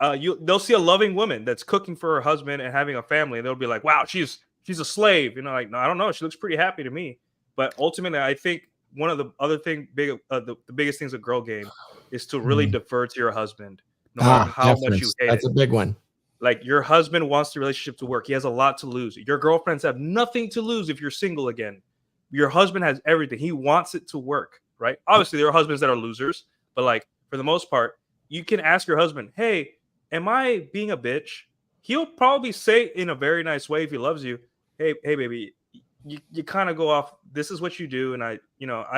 S4: they'll see a loving woman that's cooking for her husband and having a family, and they'll be like, wow, she's a slave. Like, no, I don't know. She looks pretty happy to me. But ultimately, I think one of the other thing, the biggest things a girl game is to really defer to your husband, no matter how much you hate
S1: That's
S4: it.
S1: a big one.
S4: Like, your husband wants the relationship to work. He has a lot to lose. Your girlfriends have nothing to lose if you're single again. Your husband has everything. He wants it to work, right? Obviously, there are husbands that are losers, but like for the most part, you can ask your husband, hey, am I being a bitch? He'll probably say in a very nice way if he loves you, hey baby, you kind of go off, this is what you do, and I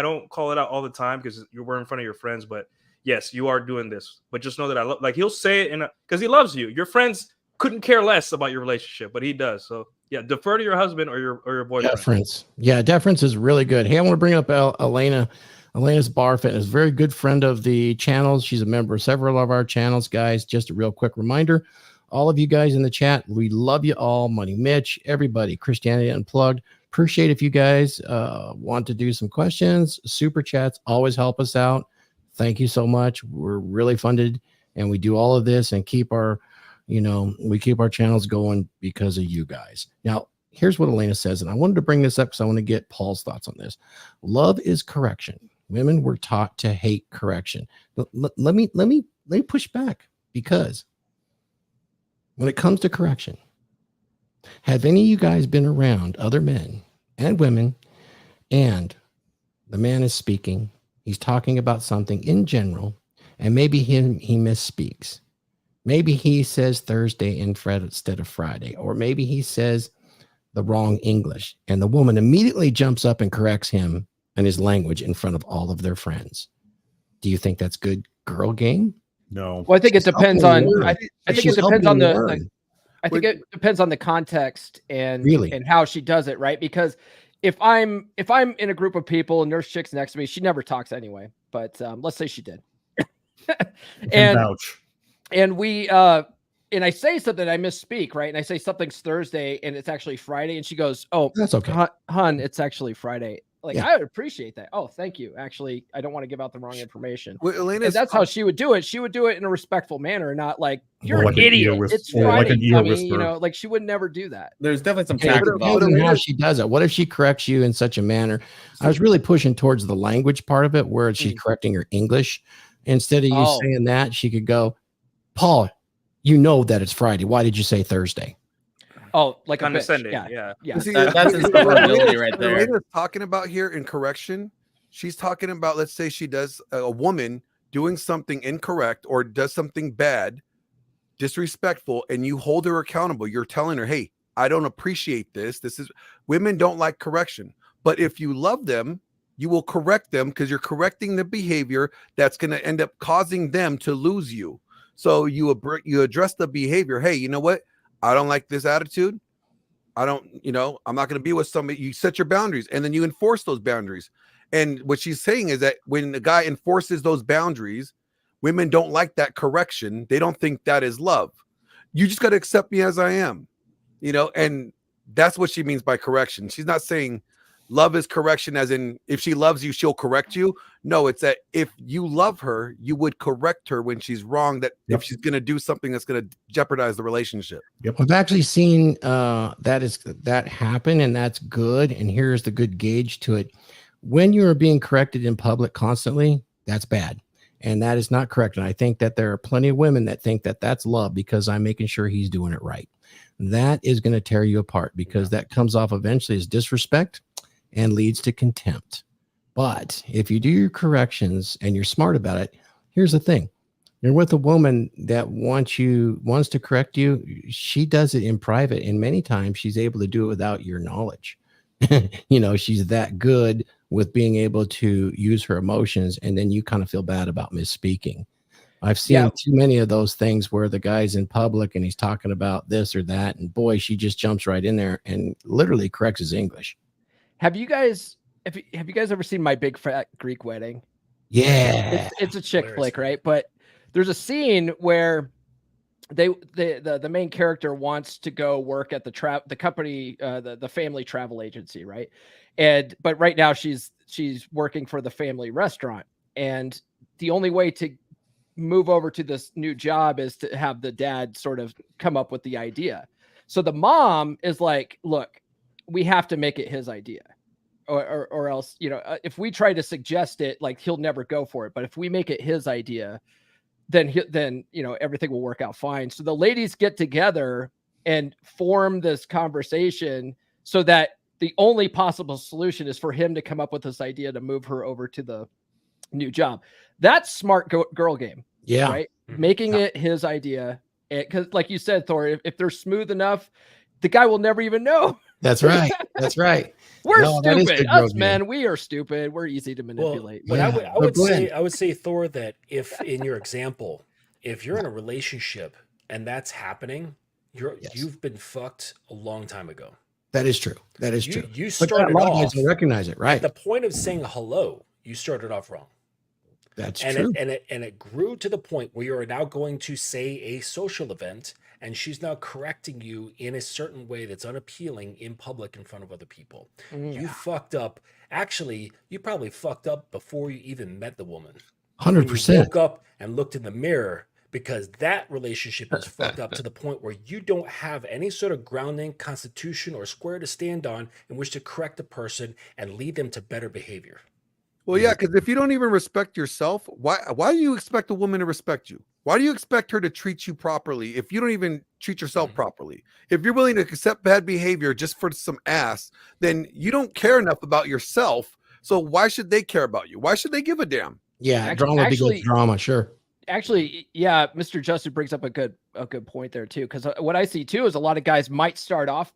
S4: don't call it out all the time because we're in front of your friends, but yes, you are doing this, but just know that I love, like, he'll say it because he loves you. Your friends couldn't care less about your relationship, but he does. So yeah, defer to your husband or your boyfriend.
S1: Deference. Yeah, deference is really good. Hey, I want to bring up Elena. Elena's Bar Fitness, very good friend of the channels. She's a member of several of our channels, guys. Just a real quick reminder, all of you guys in the chat, we love you all. Money Mitch, everybody, Christianity Unplugged. Appreciate if you guys want to do some questions. Super chats always help us out. Thank you so much. We're really funded, and we do all of this and keep our, we keep our channels going because of you guys. Now, here's what Elena says, and I wanted to bring this up because I want to get Paul's thoughts on this. Love is correction. Women were taught to hate correction. Let me push back, because when it comes to correction, have any of you guys been around other men and women, and the man is speaking, he's talking about something in general, and maybe he misspeaks. Maybe he says Thursday instead of Friday, or maybe he says the wrong English, and the woman immediately jumps up and corrects him and his language in front of all of their friends. Do you think that's good girl game?
S5: No.
S3: Well, I think it depends on. I think it depends on the. I think it depends on the context and how she does it, right? Because if I'm in a group of people and there's chicks next to me, she never talks anyway. But let's say she did, and we and I say something, I misspeak, right? And I say something's Thursday and it's actually Friday, and she goes, "Oh,
S1: that's okay,
S3: hun, it's actually Friday." Like, yeah. I would appreciate that. Oh, thank you. Actually, I don't want to give out the wrong information.
S8: Well,
S3: that's how she would do it. She would do it in a respectful manner, not like, you're an idiot. It's Friday, dummy. Like, she would never do that.
S6: There's definitely some
S1: tact involved in how she does it. What if she corrects you in such a manner? I was really pushing towards the language part of it, where she's correcting your English. Instead of you saying that, she could go, Paul, you know that it's Friday. Why did you say Thursday?
S3: Oh, like
S4: condescending.
S3: Yeah.
S8: See,
S6: that's insufferability right there.
S8: What talking about here in correction, she's talking about, let's say she does a woman doing something incorrect or does something bad, disrespectful, and you hold her accountable. You're telling her, hey, I don't appreciate this. Women don't like correction. But if you love them, you will correct them, because you're correcting the behavior that's going to end up causing them to lose you. So you address the behavior. Hey, you know what? I don't like this attitude. I'm not going to be with somebody. You set your boundaries, and then you enforce those boundaries. And what she's saying is that when the guy enforces those boundaries, women don't like that correction. They don't think that is love. You just got to accept me as I am, and that's what she means by correction. She's not saying love is correction as in if she loves you, she'll correct you. No, it's that if you love her, you would correct her when she's wrong, that if she's going to do something that's going to jeopardize the relationship.
S1: I've actually seen that happen, and that's good. And here's the good gauge to it. When you are being corrected in public constantly, that's bad. And that is not correct. And I think that there are plenty of women that think that that's love because I'm making sure he's doing it right. That is going to tear you apart, because that comes off eventually as disrespect and leads to contempt. But if you do your corrections and you're smart about it, here's the thing. You're with a woman that wants to correct you. She does it in private, and many times she's able to do it without your knowledge. She's that good with being able to use her emotions, and then you kind of feel bad about misspeaking. I've seen too many of those things where the guy's in public and he's talking about this or that, and boy, she just jumps right in there and literally corrects his English.
S3: Have you guys ever seen My Big Fat Greek Wedding?
S1: Yeah,
S3: it's a chick flick, right? But there's a scene where the main character wants to go work at the company, the family travel agency, right? But right now she's working for the family restaurant, and the only way to move over to this new job is to have the dad sort of come up with the idea. So the mom is like, look, we have to make it his idea, or else, if we try to suggest it, like, he'll never go for it. But if we make it his idea, then everything will work out fine. So the ladies get together and form this conversation so that the only possible solution is for him to come up with this idea to move her over to the new job. That's smart girl game.
S1: Yeah.
S3: Right. Making it his idea. Because like you said, Thor, if they're smooth enough, the guy will never even know.
S1: That's right. That's right.
S3: We're
S1: No, that is
S3: stupid.
S1: good girl
S3: Us
S1: game.
S3: men, we are stupid. We're easy to manipulate.
S7: But
S1: Yeah.
S7: I would say, Thor, that if in your example, if you're in a relationship and that's happening, you've been fucked a long time ago.
S1: That is true. That is true.
S7: You
S1: But
S7: started
S1: a lot of
S7: off
S1: guys don't recognize it, right?
S7: at the point of saying hello. You started off wrong.
S1: That's
S7: And
S1: true.
S7: it grew to the point where you are now going to say a social event, and she's now correcting you in a certain way that's unappealing in public in front of other people. You fucked up. Actually, you probably fucked up before you even met the woman. When you
S1: 100%.
S7: woke up and looked in the mirror, because that relationship is fucked up to the point where you don't have any sort of grounding, constitution, or square to stand on in which to correct the person and lead them to better behavior.
S8: Well, yeah, because if you don't even respect yourself, why do you expect a woman to respect you? Why do you expect her to treat you properly if you don't even treat yourself properly? If you're willing to accept bad behavior just for some ass, then you don't care enough about yourself. So why should they care about you? Why should they give a damn?
S1: Yeah, drama begets drama, sure.
S3: Actually, yeah, Mr. Justin brings up a good point there too. Because what I see too is a lot of guys might start off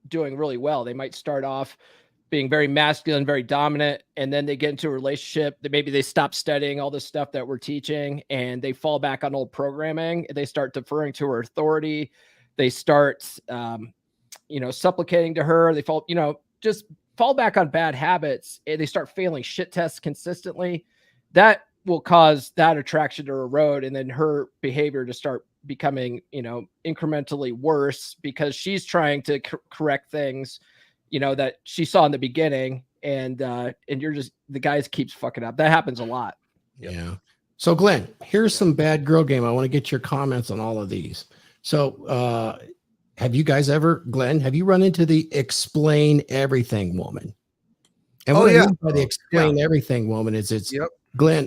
S3: doing really well. They might start off being very masculine, very dominant, and then they get into a relationship that maybe they stop studying all this stuff that we're teaching, and they fall back on old programming. They start deferring to her authority. They start, supplicating to her. They just fall back on bad habits, and they start failing shit tests consistently. That will cause that attraction to erode, and then her behavior to start becoming, incrementally worse because she's trying to correct things, that she saw in the beginning, and the guys keeps fucking up. That happens a lot.
S1: Yeah. So Glenn, here's some bad girl game. I want to get your comments on all of these. So, have you guys ever, Glenn, have you run into the explain everything woman? And what I mean by the explain everything woman is Glenn,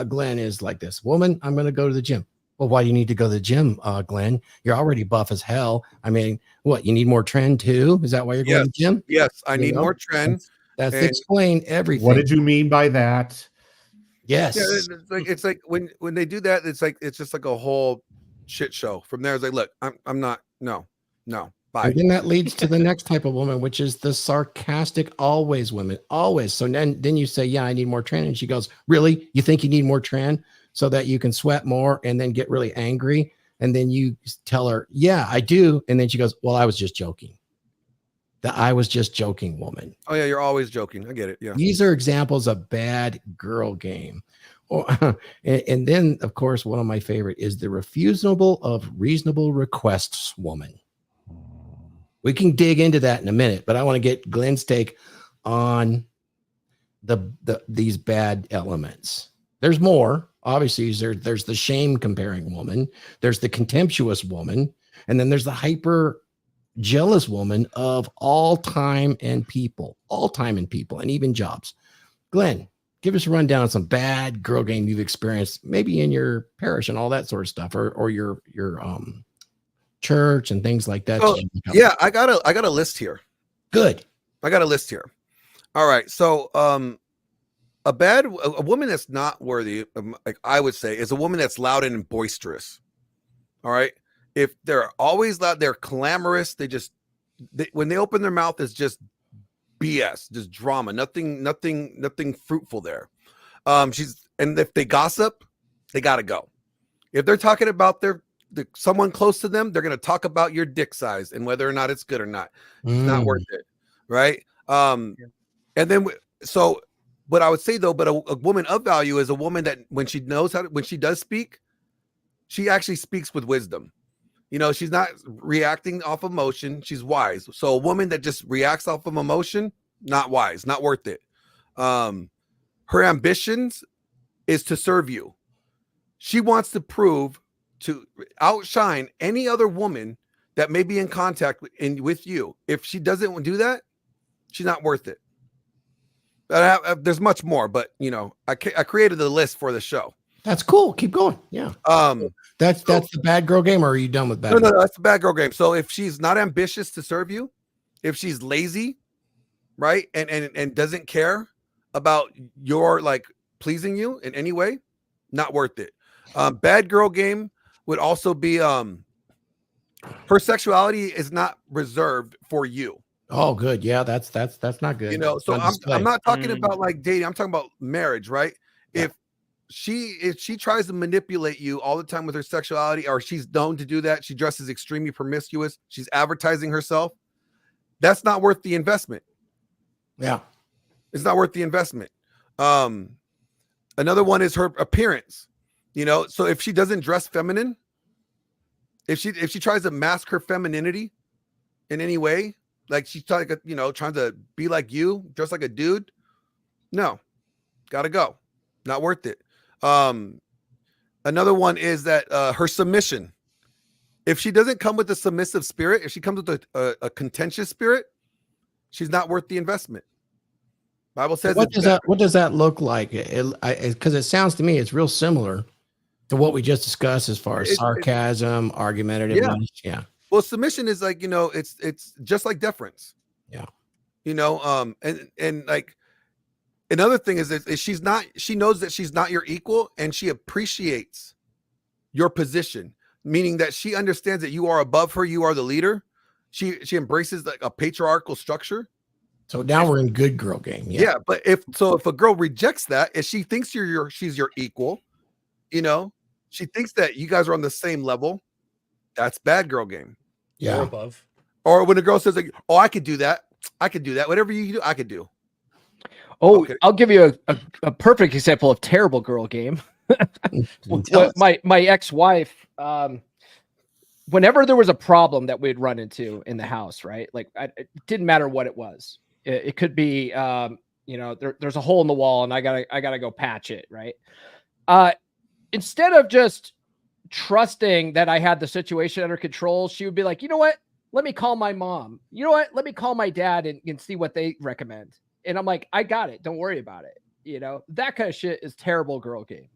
S1: Glenn is like this. Woman, I'm going to go to the gym. Well, why do you need to go to the gym, Glenn? You're already buff as hell. I mean, what, you need more trend too? Is that why you're going to the gym?
S8: Yes, I need more trend.
S1: That's explain everything.
S5: What did you mean by that?
S1: Yes.
S8: Yeah, it's like when they do that, it's just like a whole shit show. From there, it's like, look, I'm not, no, bye.
S1: And then that leads to the next type of woman, which is the sarcastic always women, always. So then you say, yeah, I need more trend. And she goes, really? You think you need more trend so that you can sweat more and then get really angry? And then you tell her, yeah, I do. And then she goes, well, I was just joking. The I was just joking woman.
S8: Oh yeah, you're always joking. I get it. Yeah.
S1: These are examples of bad girl game. And then, of course, one of my favorite is the refusal of reasonable requests woman. We can dig into that in a minute, but I want to get Glenn's take on these bad elements. There's more. Obviously, there's the shame comparing woman. There's the contemptuous woman. And then there's the hyper jealous woman of all time and people, and even jobs. Glenn, give us a rundown of some bad girl game you've experienced, maybe in your parish and all that sort of stuff, or your church and things like that.
S8: So, yeah, I got a list here.
S1: Good.
S8: I got a list here. All right. So, a woman that's not worthy, like I would say, is a woman that's loud and boisterous. All right. If they're always loud, they're clamorous. When they open their mouth, it's just BS, just drama, nothing fruitful there. And if they gossip, they got to go. If they're talking about someone close to them, they're going to talk about your dick size and whether or not it's good or not. It's not worth it, right? And then so what I would say though, but a woman of value is a woman that when she does speak, she actually speaks with wisdom. You know, she's not reacting off emotion. She's wise. So a woman that just reacts off of emotion, not wise, not worth it. Her ambitions is to serve you. She wants to prove to outshine any other woman that may be in contact with you. If she doesn't do that, she's not worth it. There's much more, but you know, I created the list for the show.
S1: That's cool. Keep going. Yeah. That's the bad girl game, or are you done with bad?
S8: No, that's the bad girl game. So if she's not ambitious to serve you, if she's lazy, right, and doesn't care about your like pleasing you in any way, not worth it. Bad girl game would also be her sexuality is not reserved for you.
S1: Oh, good. Yeah, that's not good.
S8: You know, so I'm not talking about like dating. I'm talking about marriage, right? Yeah. If she tries to manipulate you all the time with her sexuality, or she's known to do that, she dresses extremely promiscuous, she's advertising herself, that's not worth the investment.
S1: Yeah.
S8: It's not worth the investment. Another one is her appearance. You know, so if she doesn't dress feminine, if she tries to mask her femininity in any way, like she's trying to be like you, dress like a dude, no, gotta go. Not worth it. Another one is that her submission. If she doesn't come with a submissive spirit, if she comes with a contentious spirit, she's not worth the investment. Bible says.
S1: What does that look like? Because it sounds to me it's real similar to what we just discussed as far as sarcasm, argumentative. Yeah.
S8: Well, submission is like, you know, it's just like deference.
S1: Yeah.
S8: You know, and like another thing is she knows that she's not your equal, and she appreciates your position, meaning that she understands that you are above her, you are the leader. She embraces like a patriarchal structure.
S1: So now we're in good girl game.
S8: Yeah, but if a girl rejects that, if she thinks she's your equal, you know, she thinks that you guys are on the same level, that's bad girl game.
S1: Yeah.
S7: Or above.
S8: Or when a girl says like, "Oh, I could do that. I could do that. Whatever you do, I could do."
S3: Oh, okay. I'll give you a perfect example of terrible girl game. my ex-wife, whenever there was a problem that we'd run into in the house, right? Like it didn't matter what it was. It could be, you know, there's a hole in the wall and I gotta go patch it, right? Instead of just trusting that I had the situation under control, she would be like, you know what? Let me call my mom. You know what? Let me call my dad and see what they recommend. And I'm like, I got it. Don't worry about it. You know, that kind of shit is terrible girl game.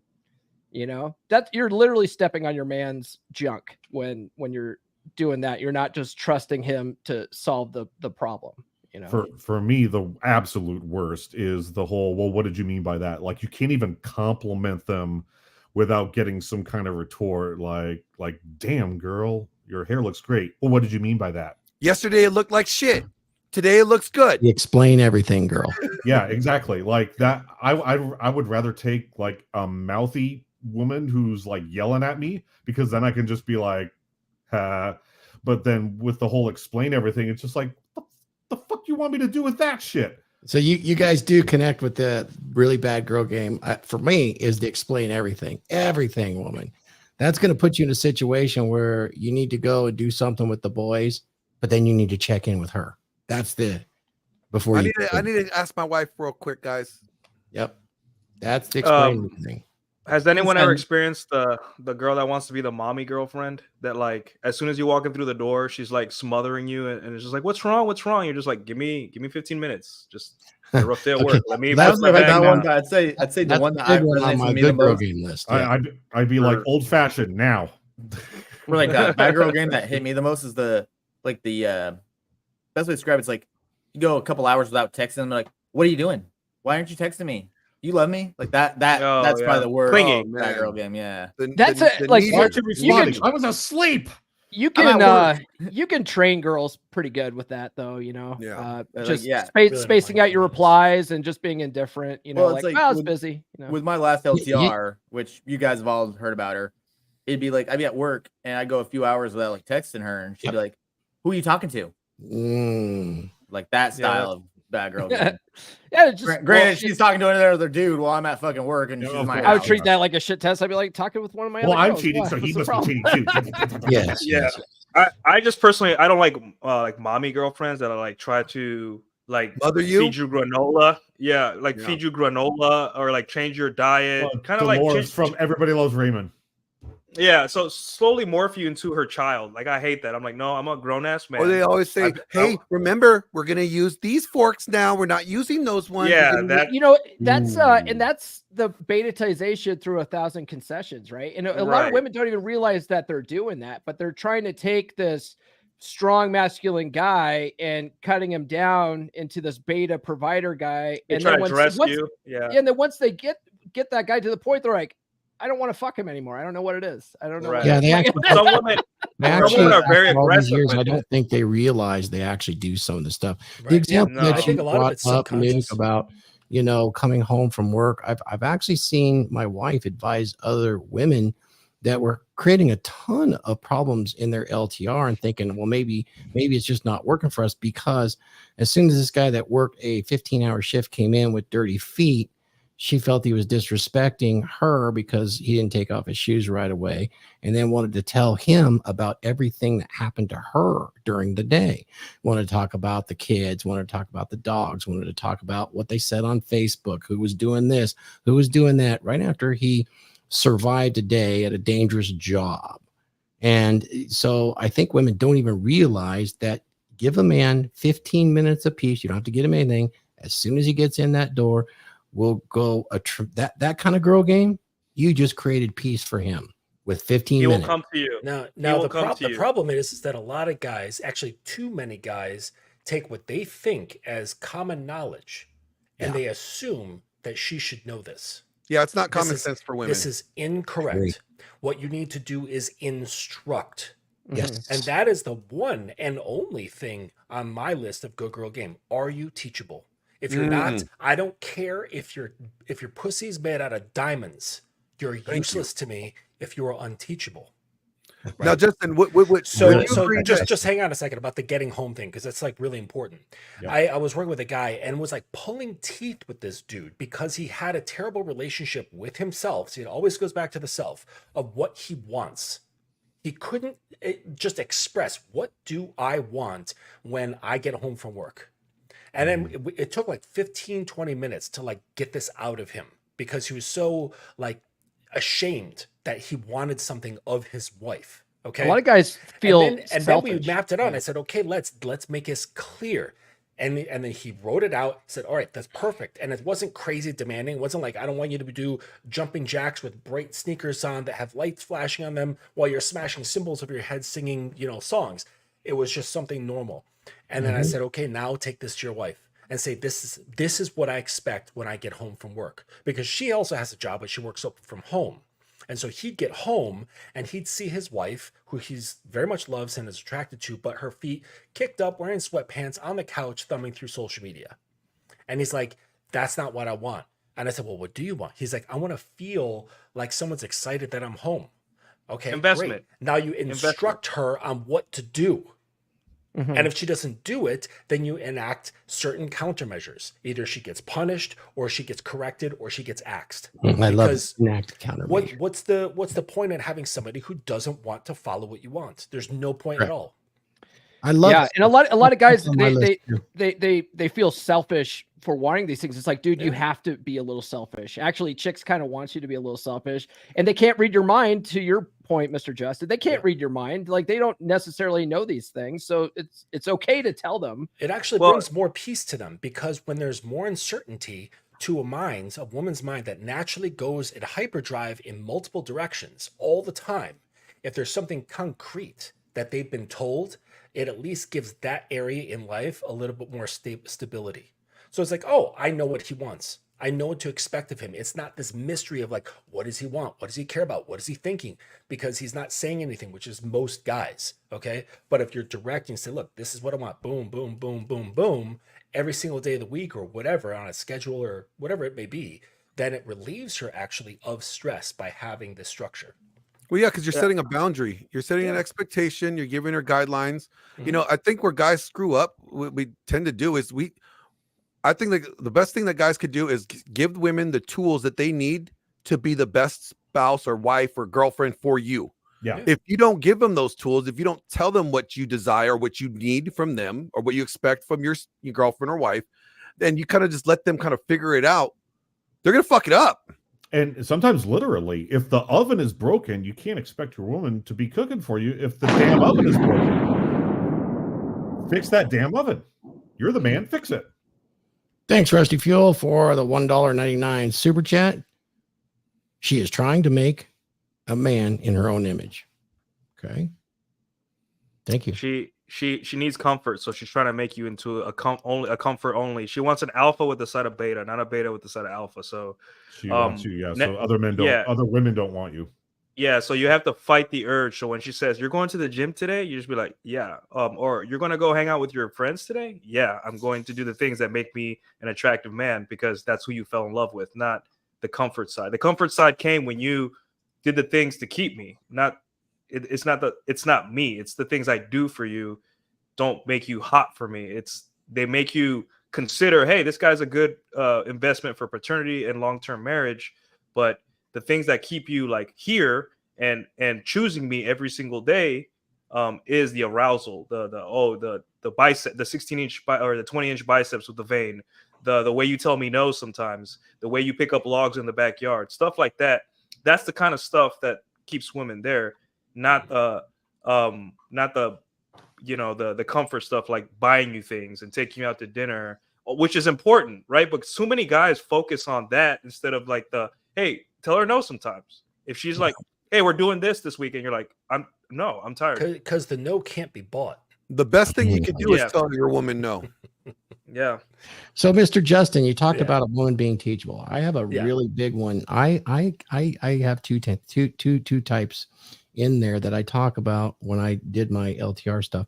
S3: You know, that you're literally stepping on your man's junk when you're doing that. You're not just trusting him to solve the problem. You know,
S5: for me, the absolute worst is the whole, well, what did you mean by that? Like, you can't even compliment them without getting some kind of retort like, damn girl, your hair looks great. Well, what did you mean by that?
S8: Yesterday it looked like shit. Today it looks good.
S1: You explain everything, girl.
S5: Yeah, exactly. Like that. I would rather take like a mouthy woman who's like yelling at me, because then I can just be like, but then with the whole explain everything, it's just like, what the fuck you want me to do with that shit?
S1: So you guys do connect with the really bad girl game. For me, is to explain everything, woman. That's going to put you in a situation where you need to go and do something with the boys, but then you need to check in with her. That's before
S8: I need to ask my wife real quick, guys.
S1: Yep. That's the explaining thing.
S4: Has anyone ever experienced the girl that wants to be the mommy girlfriend, that like as soon as you walk in through the door, she's like smothering you and it's just like, what's wrong? You're just like, give me 15 minutes. Just a rough day at work. Let me
S6: that's like that one. I'd say the one that I
S1: on my good girl game list.
S5: Yeah. I'd be like old fashioned now.
S6: We're like that bad girl game that hit me the most is the best way to describe it's like you go a couple hours without texting them, like, what are you doing? Why aren't you texting me? You love me? Like that's probably the word.
S4: Clinging.
S6: Bad girl game, yeah.
S3: That's like
S5: why aren't you responding? I was asleep.
S3: You can train girls pretty good with that though, you know.
S8: Yeah.
S3: Spacing out your replies and just being indifferent, you know,
S6: well, it's
S3: I was busy. You know?
S6: With my last LTR, which you guys have all heard about her, it'd be like I'd be at work and I'd go a few hours without like texting her, and she'd be like, "Who are you talking to?" Like that style of bad girl game.
S3: Yeah, just
S6: Granted, she's talking to another dude while I'm at fucking work, and she's in my
S3: I would
S6: house.
S3: treat that like a shit test. I'd be like talking with one of my
S5: Well,
S3: other
S5: I'm
S3: girls.
S5: cheating,
S3: Why?
S5: so he
S3: What's the
S5: must be
S3: problem?
S5: cheating too.
S1: Yes.
S4: Yeah.
S1: yes.
S4: I just personally I don't like mommy girlfriends that are like try to like
S8: Mother you?
S4: feed you granola. Yeah, like
S8: Yeah.
S4: feed you granola or like change your diet. Kind of like
S5: Dolores from Everybody Loves Raymond.
S4: yeah, so slowly morph you into her child. Like I hate that. I'm like, no, I'm a grown ass man.
S8: Or they always say, "Hey, remember, we're gonna use these forks now. We're not using those ones." We're
S4: Yeah,
S8: gonna
S4: that
S3: You know, that's and
S1: Ooh.
S3: that's the betatization through 1,000 concessions, right? And a lot of
S4: Right.
S3: women don't even realize that they're doing that, but they're trying to take this strong masculine guy and cutting him down into this beta provider guy.
S4: they
S3: And
S4: try
S3: then
S4: to dress you. Yeah.
S3: and then once they get that guy to the point, they're like, I don't want to fuck him anymore. I don't know what it is. I don't know.
S4: Right.
S1: Yeah, they actually,
S4: Some women
S1: they
S4: some
S1: actually
S4: women are very
S1: after all these
S4: aggressive
S1: years, I
S4: with
S1: don't
S4: it.
S1: think they realize they actually do some of the stuff.
S7: Right.
S1: The example
S4: No.
S1: that
S4: I
S1: you
S7: think a lot of
S1: brought
S7: it's
S1: up, Nick,
S7: subconscious.
S1: about coming home from work, I've actually seen my wife advise other women that were creating a ton of problems in their LTR and thinking, well, maybe it's just not working for us, because as soon as this guy that worked a 15-hour shift came in with dirty feet, she felt he was disrespecting her because he didn't take off his shoes right away, and then wanted to tell him about everything that happened to her during the day. Wanted to talk about the kids, wanted to talk about the dogs, wanted to talk about what they said on Facebook, who was doing this, who was doing that, right after he survived a day at a dangerous job. And so I think women don't even realize that give a man 15 minutes apiece. You don't have to get him anything. As soon as he gets in that door, we'll go that kind of girl game. You just created peace for him with 15
S4: He will
S1: minutes.
S4: come to you.
S7: Now
S4: will
S7: the,
S4: come to
S7: the
S4: you.
S7: problem is that a lot of guys, actually too many guys, take what they think as common knowledge, and
S1: Yeah.
S7: they assume that she should know this.
S8: Yeah, it's not
S7: This
S8: common
S7: is-
S8: sense for women.
S7: This is incorrect.
S1: Agreed.
S7: What you need to do is instruct.
S1: Yes.
S7: And that is the one and only thing on my list of good girl game. Are you teachable? If you're not, I don't care if your pussy's made out of diamonds. You're useless to me if you are unteachable.
S8: Now, Justin, what
S7: So,
S8: would you
S7: so
S8: agree
S7: just
S8: that-
S7: just hang on a second about the getting home thing, because that's like really important.
S5: Yeah.
S7: I was working with a guy and was like pulling teeth with this dude because he had a terrible relationship with himself. See, it always goes back to the self of what he wants. He couldn't just express, what do I want when I get home from work? And then it took like 15, 20 minutes to like get this out of him, because he was so like ashamed that he wanted something of his wife. Okay.
S3: A lot of guys feel
S7: and then we
S3: selfish.
S7: mapped it out. And I said, okay, let's make this clear. And then he wrote it out, said, all right, that's perfect. And it wasn't crazy demanding. It wasn't like, I don't want you to do jumping jacks with bright sneakers on that have lights flashing on them while you're smashing cymbals over your head singing, songs. It was just something normal. And then I said, okay, now take this to your wife and say, this is what I expect when I get home from work. Because she also has a job, but she works up from home. And so he'd get home and he'd see his wife, who he's very much loves and is attracted to, but her feet kicked up, wearing sweatpants on the couch, thumbing through social media. And he's like, that's not what I want. And I said, well, what do you want? He's like, I want to feel like someone's excited that I'm home. Okay,
S4: Investment.
S7: great. Now you instruct her on what to do. And if she doesn't do it, then you enact certain countermeasures. Either she gets punished, or she gets corrected, or she gets axed.
S1: I love
S7: Because
S1: enact countermeasure.
S7: what's the point in having somebody who doesn't want to follow what you want? There's no point at all.
S1: I love
S3: Yeah, and a lot of guys
S1: That's on my list too.
S3: they feel selfish for wanting these things. It's like, dude, you have to be a little selfish. Actually, chicks kind of want you to be a little selfish, and they can't read your mind. To your point, Mr. Justin, they can't read your mind. Like, they don't necessarily know these things, so it's okay to tell them.
S7: It actually brings more peace to them, because when there's more uncertainty to a woman's mind that naturally goes in hyperdrive in multiple directions all the time, if there's something concrete that they've been told, it at least gives that area in life a little bit more stability. So it's like, oh, I know what he wants. I know what to expect of him. It's not this mystery of like, what does he want? What does he care about? What is he thinking? Because he's not saying anything, which is most guys. Okay. But if you're directing, say, look, this is what I want. Boom, boom, boom, boom, boom, every single day of the week or whatever, on a schedule or whatever it may be, then it relieves her actually of stress by having this structure.
S8: Well, yeah, because you're
S4: Yeah.
S8: setting a boundary. You're setting an
S7: Yeah.
S8: expectation. You're giving her guidelines. You
S7: Mhm.
S8: know, I think where guys screw up, what we tend to do is I think the best thing that guys could do is give women the tools that they need to be the best spouse or wife or girlfriend for you.
S5: Yeah.
S8: If you don't give them those tools, if you don't tell them what you desire, what you need from them, or what you expect from your girlfriend or wife, then you kind of just let them kind of figure it out. They're gonna fuck it up.
S5: And sometimes literally, if the oven is broken, you can't expect your woman to be cooking for you if the damn oven is broken. Fix that damn oven. You're the man, fix it.
S1: Thanks, Rusty Fuel, for the $1.99 super chat. She is trying to make a man in her own image. Okay. Thank you.
S4: She needs comfort, so she's trying to make you into a comfort only. She wants an alpha with the side of beta, not a beta with the side of alpha. So
S5: She wants you, yeah. So other women don't want you.
S4: Yeah, so you have to fight the urge. So when she says you're going to the gym today, you just be like, yeah. Or you're going to go hang out with your friends today? Yeah, I'm going to do the things that make me an attractive man because that's who you fell in love with, not the comfort side. The comfort side came when you did the things to keep me. It's not me. It's the things I do for you don't make you hot for me. They make you consider, hey, this guy's a good investment for paternity and long-term marriage, but the things that keep you like here and choosing me every single day is the arousal, the bicep, the 16-inch or the 20-inch biceps with the vein, the way you tell me no sometimes, the way you pick up logs in the backyard, stuff like that. That's the kind of stuff that keeps women there, not the comfort stuff like buying you things and taking you out to dinner, which is important, right? But so many guys focus on that instead of like hey, tell her no sometimes. If she's like, hey, we're doing this weekend, you're like, I'm tired.
S7: Because the no can't be bought.
S8: The best thing you can do
S4: Yeah.
S8: is tell your woman no.
S4: Yeah.
S1: So, Mr. Justin, you talked
S7: Yeah.
S1: about a woman being teachable. I have a
S7: Yeah.
S1: really big one. I have two types in there that I talk about when I did my LTR stuff.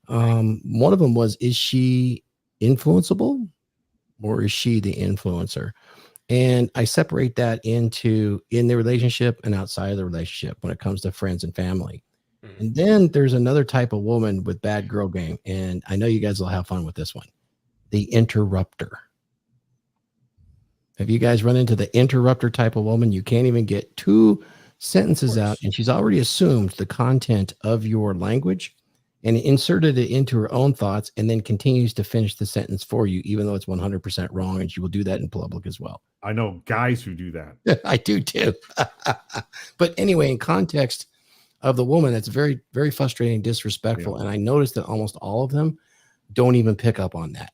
S1: One of them was, is she influenceable or is she the influencer? And I separate that into in the relationship and outside of the relationship when it comes to friends and family.
S7: Mhm.
S1: And then there's another type of woman with bad girl game. And I know you guys will have fun with this one. The interrupter. Have you guys run into the interrupter type of woman? You can't even get two sentences out, and she's already assumed the content of your language and inserted it into her own thoughts and then continues to finish the sentence for you, even though it's 100% wrong. And she will do that in public as well.
S5: I know guys who do that.
S1: I do too. But anyway, in context of the woman, that's very, very frustrating, disrespectful.
S5: Yeah.
S1: And I noticed that almost all of them don't even pick up on that.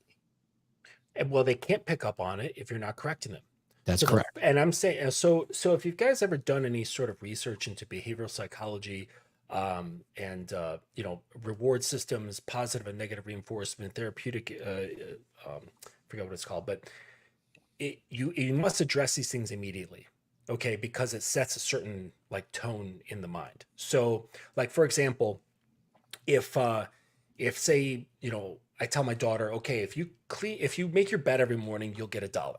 S7: And well, they can't pick up on it if you're not correcting them.
S1: That's
S7: So
S1: correct.
S7: And I'm saying, so if you guys ever done any sort of research into behavioral psychology, and reward systems, positive and negative reinforcement, therapeutic, forget what it's called, but you must address these things immediately, okay? Because it sets a certain like tone in the mind. So, like for example, if say I tell my daughter, okay, if you make your bed every morning, you'll get $1.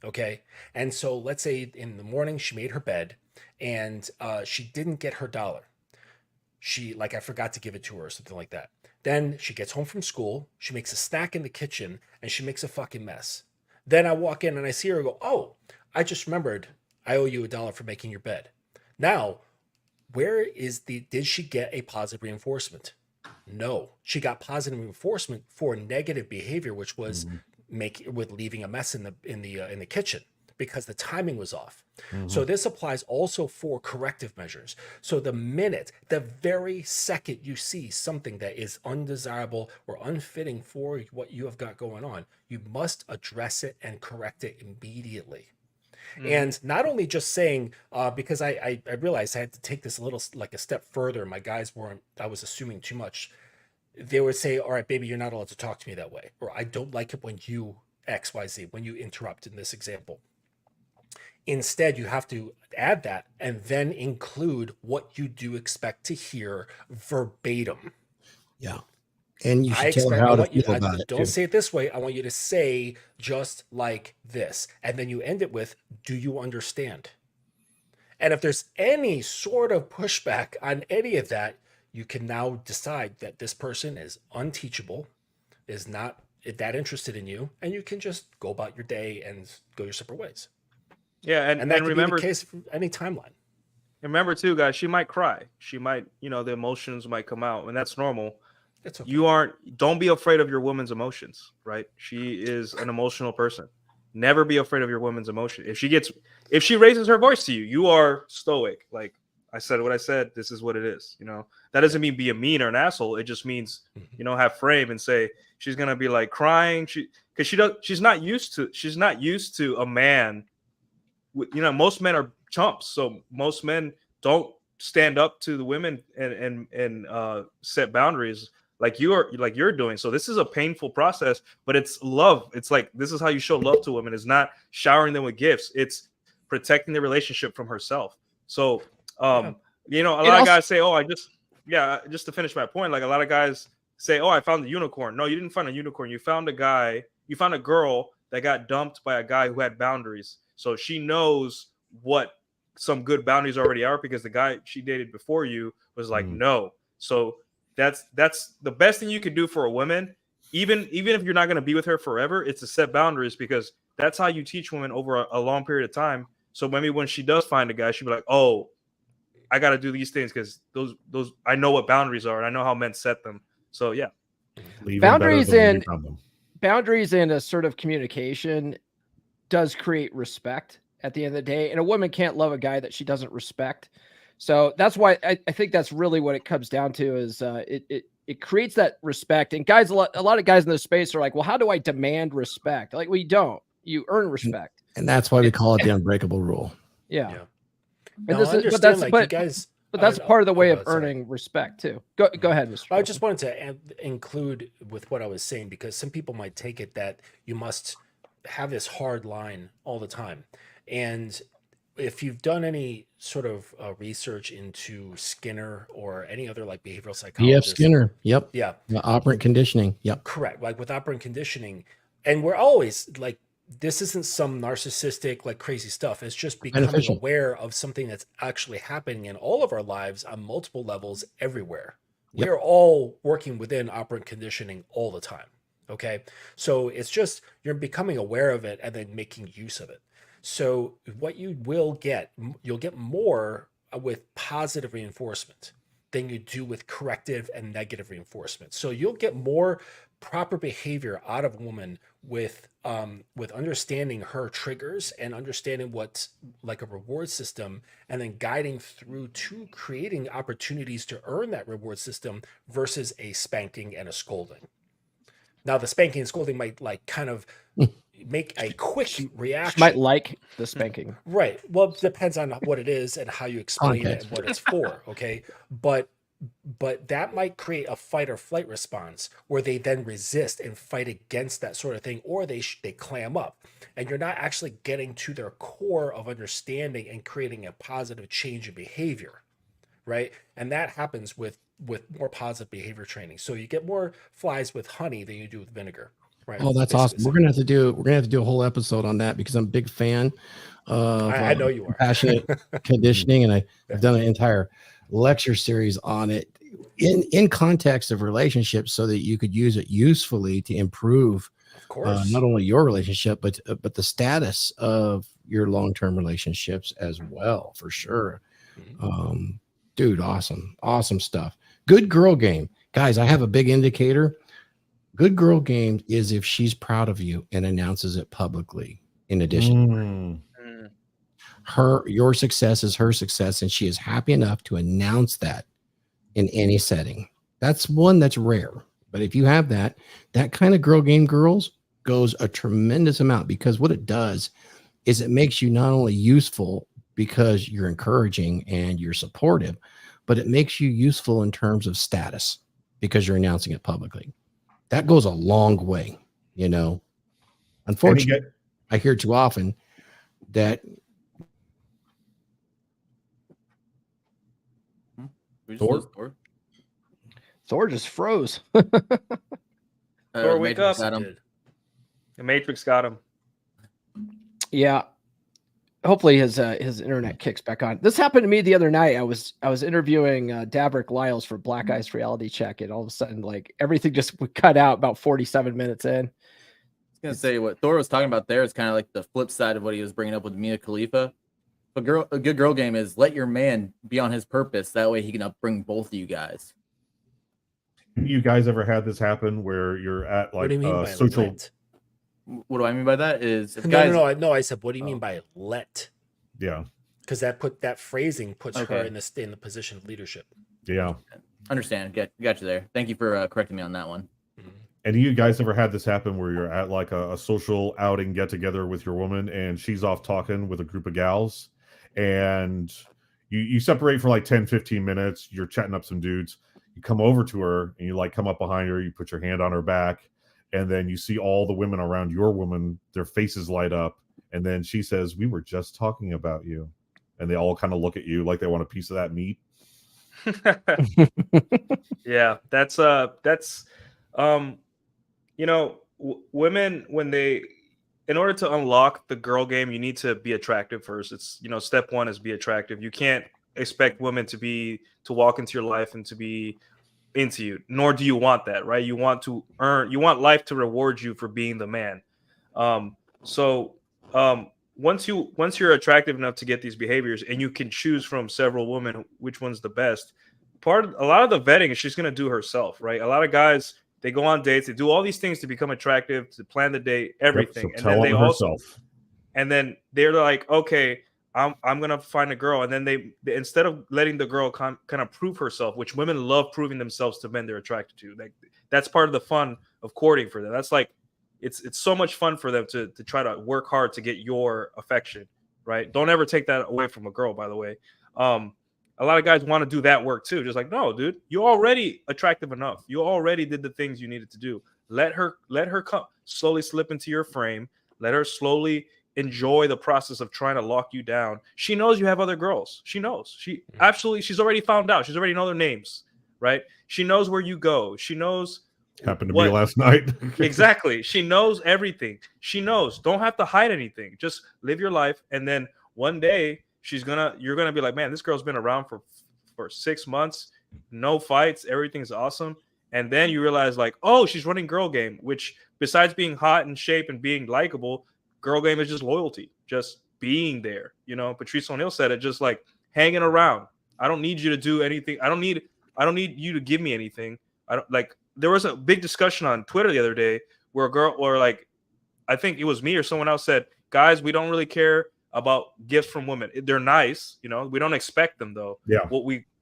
S7: Okay. And so let's say in the morning she made her bed and she didn't get her $1. I forgot to give it to her or something like that. Then she gets home from school, she makes a snack in the kitchen and she makes a fucking mess. Then I walk in and I see her go, oh, I just remembered I owe you $1 for making your bed. Now, did she get a positive reinforcement? No, she got positive reinforcement for negative behavior, which was leaving a mess in the kitchen because the timing was off. So this applies also for corrective measures. So the very second you see something that is undesirable or unfitting for what you have got going on, you must address it and correct it immediately. And not only just saying, because I realized I had to take this a little like a step further. My guys I was assuming too much. They would say, all right, baby, you're not allowed to talk to me that way. Or I don't like it when you XYZ, when you interrupt in this example. Instead, you have to add that and then include what you do expect to hear verbatim.
S1: Yeah. And you should tell her how to feel about it.
S7: Don't say it this way. I want you to say just like this. And then you end it with, do you understand? And if there's any sort of pushback on any of that, you can now decide that this person is unteachable, is not that interested in you, and you can just go about your day and go your separate ways.
S4: Yeah,
S7: And that
S4: and
S7: can
S4: remember,
S7: be the case for any timeline.
S4: remember too, guys, she might cry. She might, the emotions might come out, and that's normal.
S7: It's okay.
S4: Don't be afraid of your woman's emotions, right? She is an emotional person. Never be afraid of your woman's emotion. If she raises her voice to you, you are stoic. Like I said what I said, this is what it is. That doesn't mean be a mean or an asshole. It just means, have frame and say she's gonna be like crying. She's not used to a man. Most men are chumps, so most men don't stand up to the women and set boundaries like you're doing. So this is a painful process, but it's love. It's like, this is how you show love to women. It's not showering them with gifts. It's protecting the relationship from herself. So a lot of guys say, just to finish my point, like a lot of guys say, I found the unicorn. No, you didn't find a unicorn. You found a girl that got dumped by a guy who had boundaries. So she knows what some good boundaries already are, because the guy she dated before you was like, no. So that's the best thing you could do for a woman, even if you're not going to be with her forever. It's to set boundaries, because that's how you teach women over a long period of time. So maybe when she does find a guy, she'll be like, I got to do these things because those I know what boundaries are and I know how men set them. So yeah,
S3: boundaries and assertive communication does create respect at the end of the day, and a woman can't love a guy that she doesn't respect. So that's why I think that's really what it comes down to, is it creates that respect. And guys, a lot of guys in this space are like, well, how do I demand respect? Like, well, you don't. You earn respect,
S1: and that's why we call it the unbreakable rule.
S3: Yeah.
S7: And
S3: that's part of the way of earning respect too. Go ahead, Mr.
S7: I just wanted to include with what I was saying, because some people might take it that you must have this hard line all the time. And if you've done any sort of research into Skinner or any other like behavioral psychologist,
S1: B.F. Skinner, yep,
S7: yeah,
S1: operant conditioning, yep,
S7: correct. Like with operant conditioning, and we're always like, this isn't some narcissistic like crazy stuff. It's just becoming aware of something that's actually happening in all of our lives on multiple levels everywhere.
S1: Yep.
S7: We're all working within operant conditioning all the time. Okay, so it's just you're becoming aware of it and then making use of it. So what you'll get more with positive reinforcement than you do with corrective and negative reinforcement. So you'll get more proper behavior out of a woman with understanding her triggers and understanding what's like a reward system, and then guiding through to creating opportunities to earn that reward system versus a spanking and a scolding. Now, the spanking and scolding might like kind of make a quick reaction.
S3: She might like the spanking.
S7: Right. Well, it depends on what it is and how you explain it and what it's for. Okay. But that might create a fight or flight response where they then resist and fight against that sort of thing, or they clam up, and you're not actually getting to their core of understanding and creating a positive change in behavior. Right. And that happens with more positive behavior training. So you get more flies with honey than you do with vinegar. Right.
S1: Oh, that's awesome. We're gonna have to do a whole episode on that, because I'm a big fan of
S7: I know you are.
S1: Passionate conditioning, and I've done an entire lecture series on it in context of relationships, so that you could use it usefully to improve,
S7: of course,
S1: not only your relationship but the status of your long-term relationships as well, for sure. Dude, awesome stuff. Good girl game, guys. I have a big indicator. Good girl game is if she's proud of you and announces it publicly. In addition, your success is her success, and she is happy enough to announce that in any setting. That's one that's rare. But if you have that kind of girl game, girls, goes a tremendous amount, because what it does is it makes you not only useful because you're encouraging and you're supportive, but it makes you useful in terms of status because you're announcing it publicly. That goes a long way, Unfortunately, I hear too often that
S3: Thor just froze.
S4: Thor, wake up.
S6: The
S4: Matrix got him.
S3: Yeah. Hopefully his internet kicks back on. This happened to me the other night. I was interviewing Daverick Lyles for Black Ice Reality Check, and all of a sudden, like everything just cut out about 47 minutes in.
S6: I was gonna say what Thor was talking about there is kind of like the flip side of what he was bringing up with Mia Khalifa. A good girl game is let your man be on his purpose. That way he can upbring both of you guys.
S5: You guys ever had this happen where you're at
S7: What
S5: like
S7: do you mean by
S5: social?
S7: let?
S6: What do I mean by that? Is if
S7: No,
S6: guys,
S7: no. I said, what do you mean by let?
S5: Yeah,
S7: Because that phrasing puts her
S6: Okay.
S7: in the position of leadership.
S5: yeah.
S6: understand, got you there. Thank you for correcting me on that one.
S5: And you guys ever had this happen where you're at like a social outing get together with your woman and she's off talking with a group of gals and you separate for like 10-15 minutes, you're chatting up some dudes, you come over to her and you like come up behind her, you put your hand on her back, and then you see all the women around your woman, their faces light up, and then she says, "We were just talking about you," and they all kind of look at you like they want a piece of that meat.
S4: Yeah, that's you know, women, when they, in order to unlock the girl game, you need to be attractive first. It's, you know, step one is be attractive. You can't expect women to walk into your life and to be into you, nor do you want that, right? You want life to reward you for being the man. Once you're attractive enough to get these behaviors and you can choose from several women which one's the best, a lot of the vetting she's going to do herself, right? A lot of guys, they go on dates, they do all these things to become attractive, to plan the date, everything.
S5: Yep, so
S4: and then
S5: herself.
S4: and then they're like, okay, I'm going to find a girl. And then they instead of letting the girl kind of prove herself, which women love proving themselves to men they're attracted to. Like, that's part of the fun of courting for them. That's like, it's so much fun for them to try to work hard to get your affection, right? Don't ever take that away from a girl, by the way. A lot of guys want to do that work too. Just like, no, dude, you're already attractive enough. You already did the things you needed to do. Let her come slowly slip into your frame. Let her slowly enjoy the process of trying to lock you down. She knows you have other girls. She knows. She's already found out. She's already know their names, right? She knows where you go. She knows.
S5: Happened to be last night.
S4: Exactly. She knows everything. She knows. Don't have to hide anything. Just live your life. And then one day you're gonna be like, man, this girl's been around for 6 months, no fights, everything's awesome. And then you realize, like, oh, she's running girl game, which besides being hot in shape and being likable, girl game is just loyalty, just being there. You know, Patrice O'Neal said it, just like hanging around. I don't need you to do anything. I don't need you to give me anything. There was a big discussion on Twitter the other day where a girl, or like, I think it was me or someone else, said, guys, we don't really care about gifts from women. They're nice, you know, we don't expect them though.
S5: Yeah.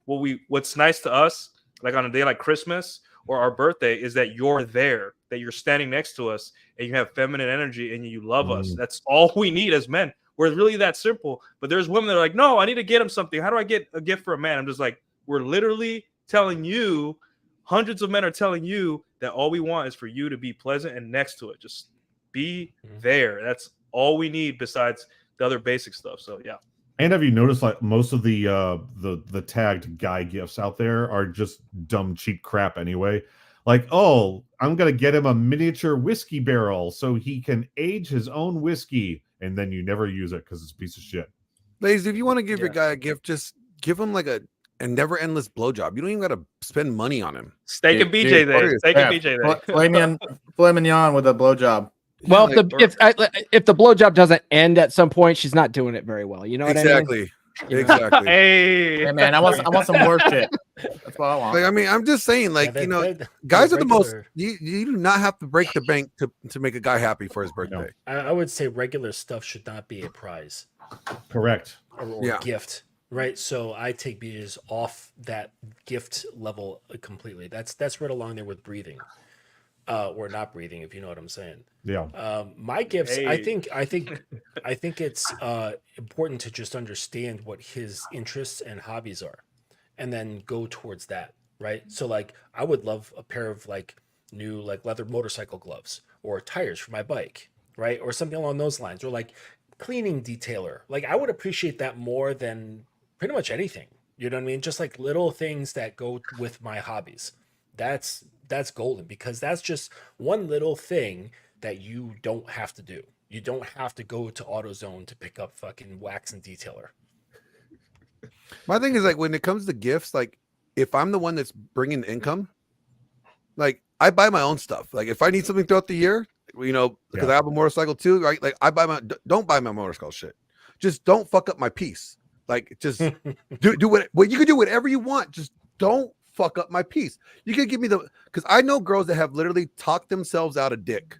S4: What's nice to us, like on a day like Christmas or our birthday, is that you're there, that you're standing next to us and you have feminine energy and you love us. That's all we need as men. We're really that simple. But there's women that are like, no, I need to get him something. How do I get a gift for a man? I'm just like, we're literally telling you, hundreds of men are telling you that all we want is for you to be pleasant and next to it. Just be there. That's all we need besides the other basic stuff. So yeah.
S5: And have you noticed, like, most of the tagged guy gifts out there are just dumb, cheap crap anyway? Like, oh, I'm gonna get him a miniature whiskey barrel so he can age his own whiskey, and then you never use it because it's a piece of shit.
S8: Ladies, if you want to give your guy a gift, just give him like a never endless blowjob. You don't even got to spend money on him.
S4: Steak and BJ there. Steak and BJ there.
S6: Filet mignon with a blowjob.
S3: Well, if the blowjob doesn't end at some point, she's not doing it very well. You know what I mean?
S8: Exactly.
S4: Hey
S6: man, I want some more shit. That's what I want.
S8: Like, I mean, I'm just saying, like,
S7: Yeah,
S8: you know,
S7: that-
S8: guys
S7: that
S8: are the most.
S7: regular-
S8: You do not have to break the bank to make a guy happy for his birthday.
S7: I would say regular stuff should not be a prize
S5: Correct.
S7: or
S8: Yeah.
S7: gift, right? So I take BJ's off that gift level completely. That's right along there with breathing, or not breathing, if you know what I'm saying.
S5: Yeah.
S7: My gifts,
S4: Hey.
S7: I think it's important to just understand what his interests and hobbies are, and then go towards that, right? So, like, I would love a pair of like new like leather motorcycle gloves or tires for my bike, right? Or something along those lines, or like cleaning detailer. Like, I would appreciate that more than pretty much anything. You know what I mean? Just like little things that go with my hobbies. That's golden, because that's just one little thing that you don't have to do, You don't have to go to AutoZone to pick up fucking wax and detailer.
S8: My thing is like when it comes to gifts, like if I'm the one that's bringing the income, like I buy my own stuff. Like if I need something throughout the year, you know, because I have a motorcycle too, right? Like I buy don't buy my motorcycle shit. Just don't fuck up my piece. Like just do what you can do whatever you want. Just don't fuck up my piece. You can give me because I know girls that have literally talked themselves out of dick.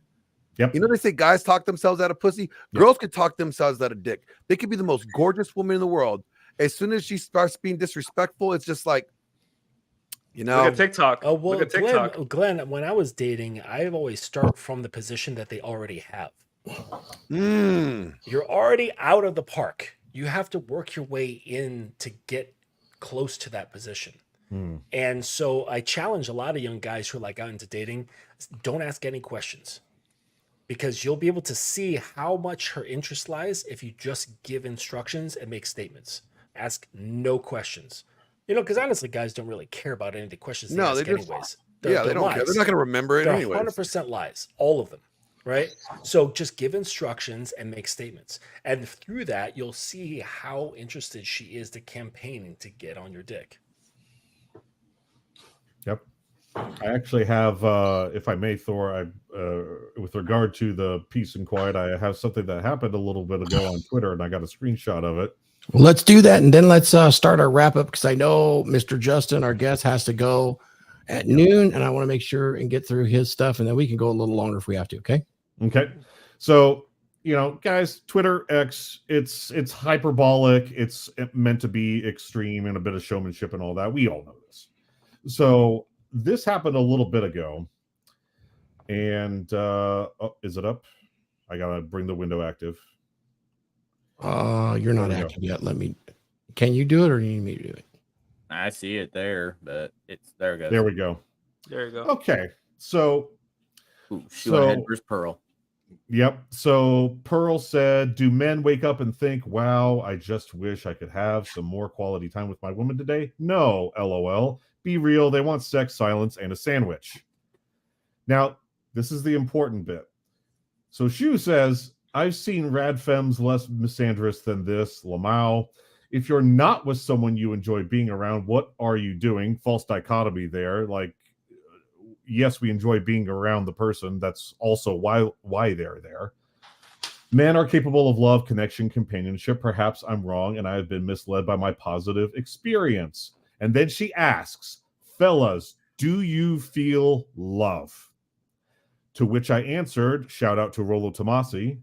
S5: Yep.
S8: You know, they say guys talk themselves out of pussy. Yep. Girls could talk themselves out of dick. They could be the most gorgeous woman in the world. As soon as she starts being disrespectful, it's just like, you know.
S4: Look at TikTok.
S7: Oh, well,
S4: Look at TikTok.
S7: Glenn, when I was dating, I always start from the position that they already have. You're already out of the park. You have to work your way in to get close to that position. And so I challenge a lot of young guys who are like got into dating, don't ask any questions. Because you'll be able to see how much her interest lies if you just give instructions and make statements. Ask no questions. You know, because honestly, guys don't really care about any of the questions they ask anyways.
S8: They don't care. They're not going to remember it anyways.
S7: 100% lies, all of them, right? So just give instructions and make statements. And through that, you'll see how interested she is to campaigning to get on your dick.
S5: Yep. I actually have, if I may, Thor, with regard to the peace and quiet, I have something that happened a little bit ago on Twitter, and I got a screenshot of it.
S1: Well, let's do that, and then let's start our wrap up, because I know Mr. Justin, our guest, has to go at noon, and I want to make sure and get through his stuff, and then we can go a little longer if we have to. Okay.
S5: Okay. So, you know, guys, Twitter X, it's hyperbolic. It's meant to be extreme and a bit of showmanship and all that. We all know this. So this happened a little bit ago, and is it up? I gotta bring the window active.
S1: You're not active yet. Can you do it, or do you need me to do it?
S6: I see it there, but there it goes.
S5: There we go.
S4: There you go.
S5: Okay, so
S6: she went ahead first, Pearl.
S5: Yep. So Pearl said, "Do men wake up and think, wow, I just wish I could have some more quality time with my woman today? No, LOL. Be real. They want sex, silence, and a sandwich." Now, this is the important bit. So Shu says, "I've seen rad femmes less misandrous than this. Lamau. If you're not with someone you enjoy being around, what are you doing?" False dichotomy there. Like, yes, we enjoy being around the person. That's also why they're there. Men are capable of love, connection, companionship. Perhaps I'm wrong, and I have been misled by my positive experience. And then she asks, "Fellas, do you feel love?" To which I answered, shout out to Rollo Tomasi,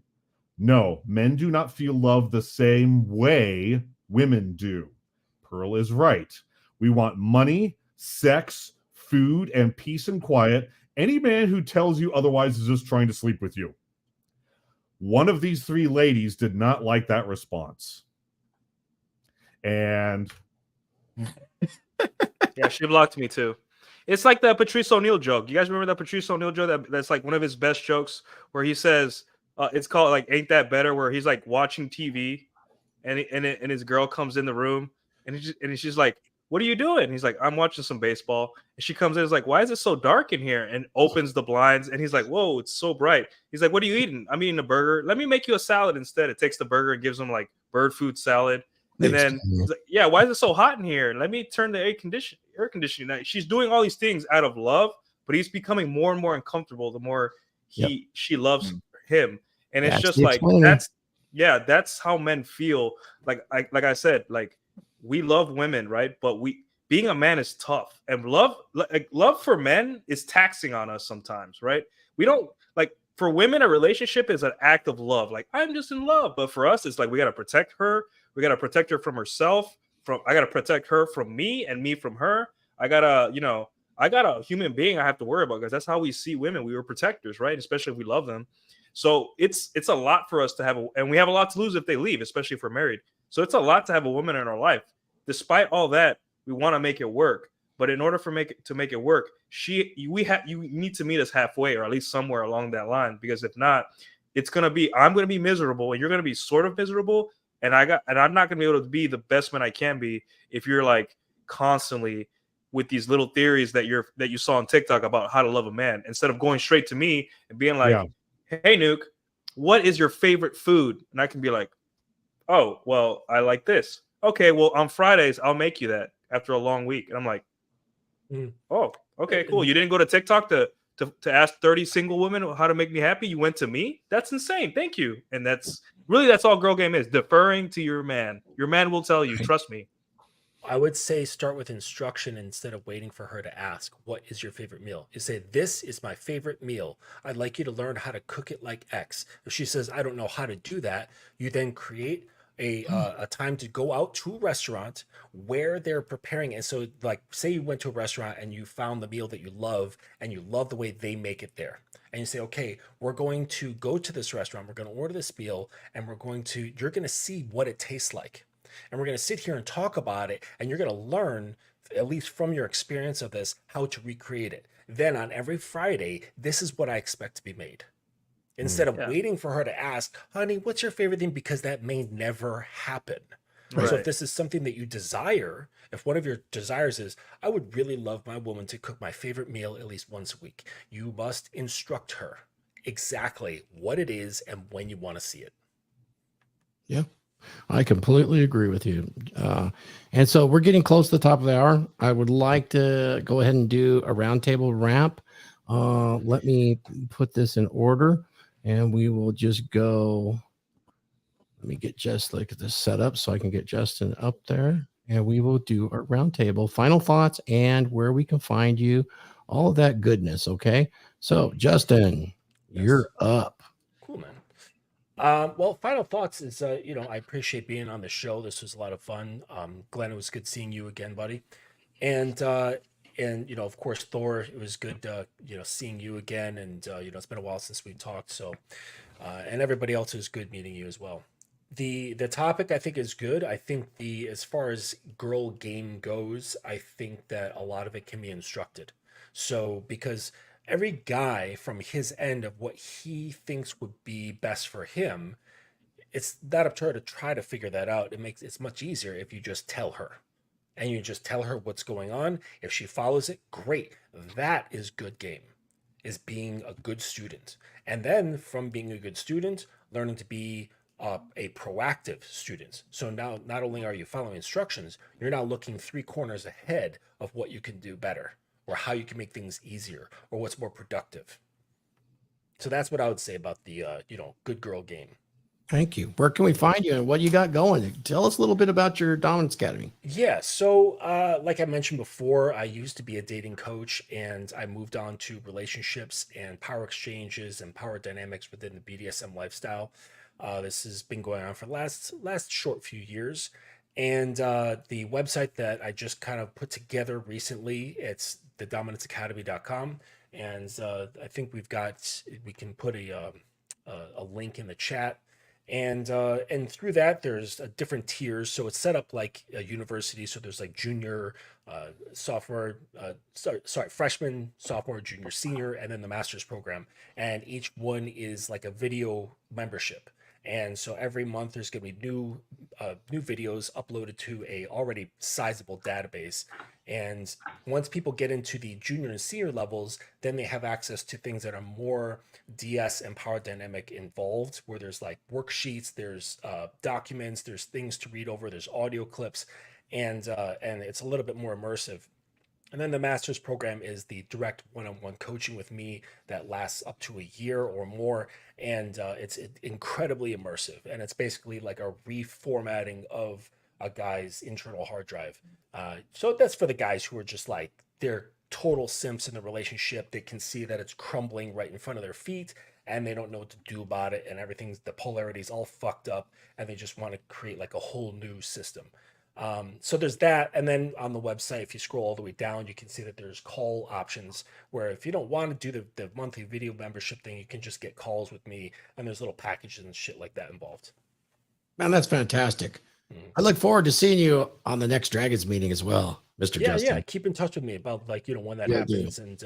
S5: "No, men do not feel love the same way women do." Pearl is right. We want money, sex, food, and peace and quiet. Any man who tells you otherwise is just trying to sleep with you. One of these three ladies did not like that response. And
S4: yeah, she blocked me too. It's like the Patrice O'Neal joke. You guys remember that Patrice O'Neal joke? That's like one of his best jokes, where he says, it's called like "Ain't That Better," where he's like watching TV, and his girl comes in the room, and she's like, "What are you doing?" And he's like, "I'm watching some baseball." And she comes in, and is like, "Why is it so dark in here?" And opens the blinds, and he's like, "Whoa, it's so bright." He's like, "What are you eating?" "I'm eating a burger." "Let me make you a salad instead." It takes the burger and gives him like bird food salad. And then he's like, "Yeah, why is it so hot in here? Let me turn the air conditioning. Now, she's doing all these things out of love, but he's becoming more and more uncomfortable the more she loves him. And it's just like that's how men feel. Like I said, like, we love women, right? But being a man is tough, and love for men is taxing on us sometimes, right? We don't like, for women, a relationship is an act of love. Like, I'm just in love, but for us, it's like we got to protect her. We got to protect her from herself. I got to protect her from me, and me from her. I got a human being I have to worry about, because that's how we see women. We were protectors, right? Especially if we love them. So it's a lot for us to have, and we have a lot to lose if they leave, especially if we're married. So it's a lot to have a woman in our life. Despite all that, we want to make it work. But in order to make it work, you need to meet us halfway, or at least somewhere along that line. Because if not, I'm gonna be miserable, and you're gonna be sort of miserable. And I'm not gonna be able to be the best man I can be if you're like constantly with these little theories that you saw on TikTok about how to love a man, instead of going straight to me and being like, "Hey, Nuke, what is your favorite food? And I can be like, oh, well, I like this. Okay, well, on Fridays, I'll make you that after a long week. And I'm like, oh, okay, cool. You didn't go to TikTok to ask 30 single women how to make me happy. You went to me. That's insane. Thank you. And that's all girl game is, deferring to your man. Your man will tell you, trust me.
S7: I would say start with instruction instead of waiting for her to ask, what is your favorite meal? You say, this is my favorite meal. I'd like you to learn how to cook it like X. If she says, I don't know how to do that, you then create a time to go out to a restaurant where they're preparing it. And so, like, say you went to a restaurant and you found the meal that you love and you love the way they make it there. And you say, okay, we're going to go to this restaurant. We're going to order this meal and you're going to see what it tastes like. And we're going to sit here and talk about it, and you're going to learn, at least from your experience of this, how to recreate it. Then on every Friday, this is what I expect to be made. Instead of waiting for her to ask, honey, what's your favorite thing? Because that may never happen. Right. So if this is something that you desire, if one of your desires is, I would really love my woman to cook my favorite meal at least once a week, you must instruct her exactly what it is and when you want to see it.
S1: Yeah. I completely agree with you. And so we're getting close to the top of the hour. I would like to go ahead and do a roundtable wrap. Let me put this in order and we will just go. Let me get just like this set up so I can get Justin up there, and we will do our roundtable, final thoughts, and where we can find you, all of that goodness. Okay. So Justin, you're up.
S7: Cool, man. Well, final thoughts is, I appreciate being on the show. This was a lot of fun. Glenn, it was good seeing you again, buddy. And of course, Thor, it was good, seeing you again. And, it's been a while since we talked. So, and everybody else, is good meeting you as well. The topic I think is good. I think as far as girl game goes, I think that a lot of it can be instructed. So, because every guy from his end of what he thinks would be best for him, it's not up to her to try to figure that out. It's much easier if you just tell her, and you just tell her what's going on. If she follows it, great. That is good game, is being a good student. And then from being a good student, learning to be a proactive student. So now not only are you following instructions, you're now looking 3 corners ahead of what you can do better, or how you can make things easier, or what's more productive. So that's what I would say about the, good girl game.
S1: Thank you. Where can we find you and what you got going? Tell us a little bit about your Dominance Academy.
S7: Yeah. So, like I mentioned before, I used to be a dating coach, and I moved on to relationships and power exchanges and power dynamics within the BDSM lifestyle. This has been going on for the last short few years. And the website that I just kind of put together recently, it's thedominanceacademy.com. And I think we can put a link in the chat. And through that, there's different tiers. So it's set up like a university. So there's like junior, sophomore, freshman, sophomore, junior, senior, and then the master's program. And each one is like a video membership. And so every month there's going to be new videos uploaded to a already sizable database. And once people get into the junior and senior levels, then they have access to things that are more DS and power dynamic involved, where there's like worksheets, there's documents, there's things to read over, there's audio clips, and it's a little bit more immersive. And then the master's program is the direct one-on-one coaching with me that lasts up to a year or more. And it's incredibly immersive. And it's basically like a reformatting of a guy's internal hard drive. So that's for the guys who are just like, they're total simps in the relationship. They can see that it's crumbling right in front of their feet, and they don't know what to do about it. And the polarity is all fucked up, and they just want to create like a whole new system. So there's that. And then on the website, if you scroll all the way down, you can see that there's call options, where if you don't want to do the monthly video membership thing, you can just get calls with me, and there's little packages and shit like that involved.
S1: Man, that's fantastic. I look forward to seeing you on the next Dragons meeting as well, Mr. Justin.
S7: Yeah. Keep in touch with me about when that happens, and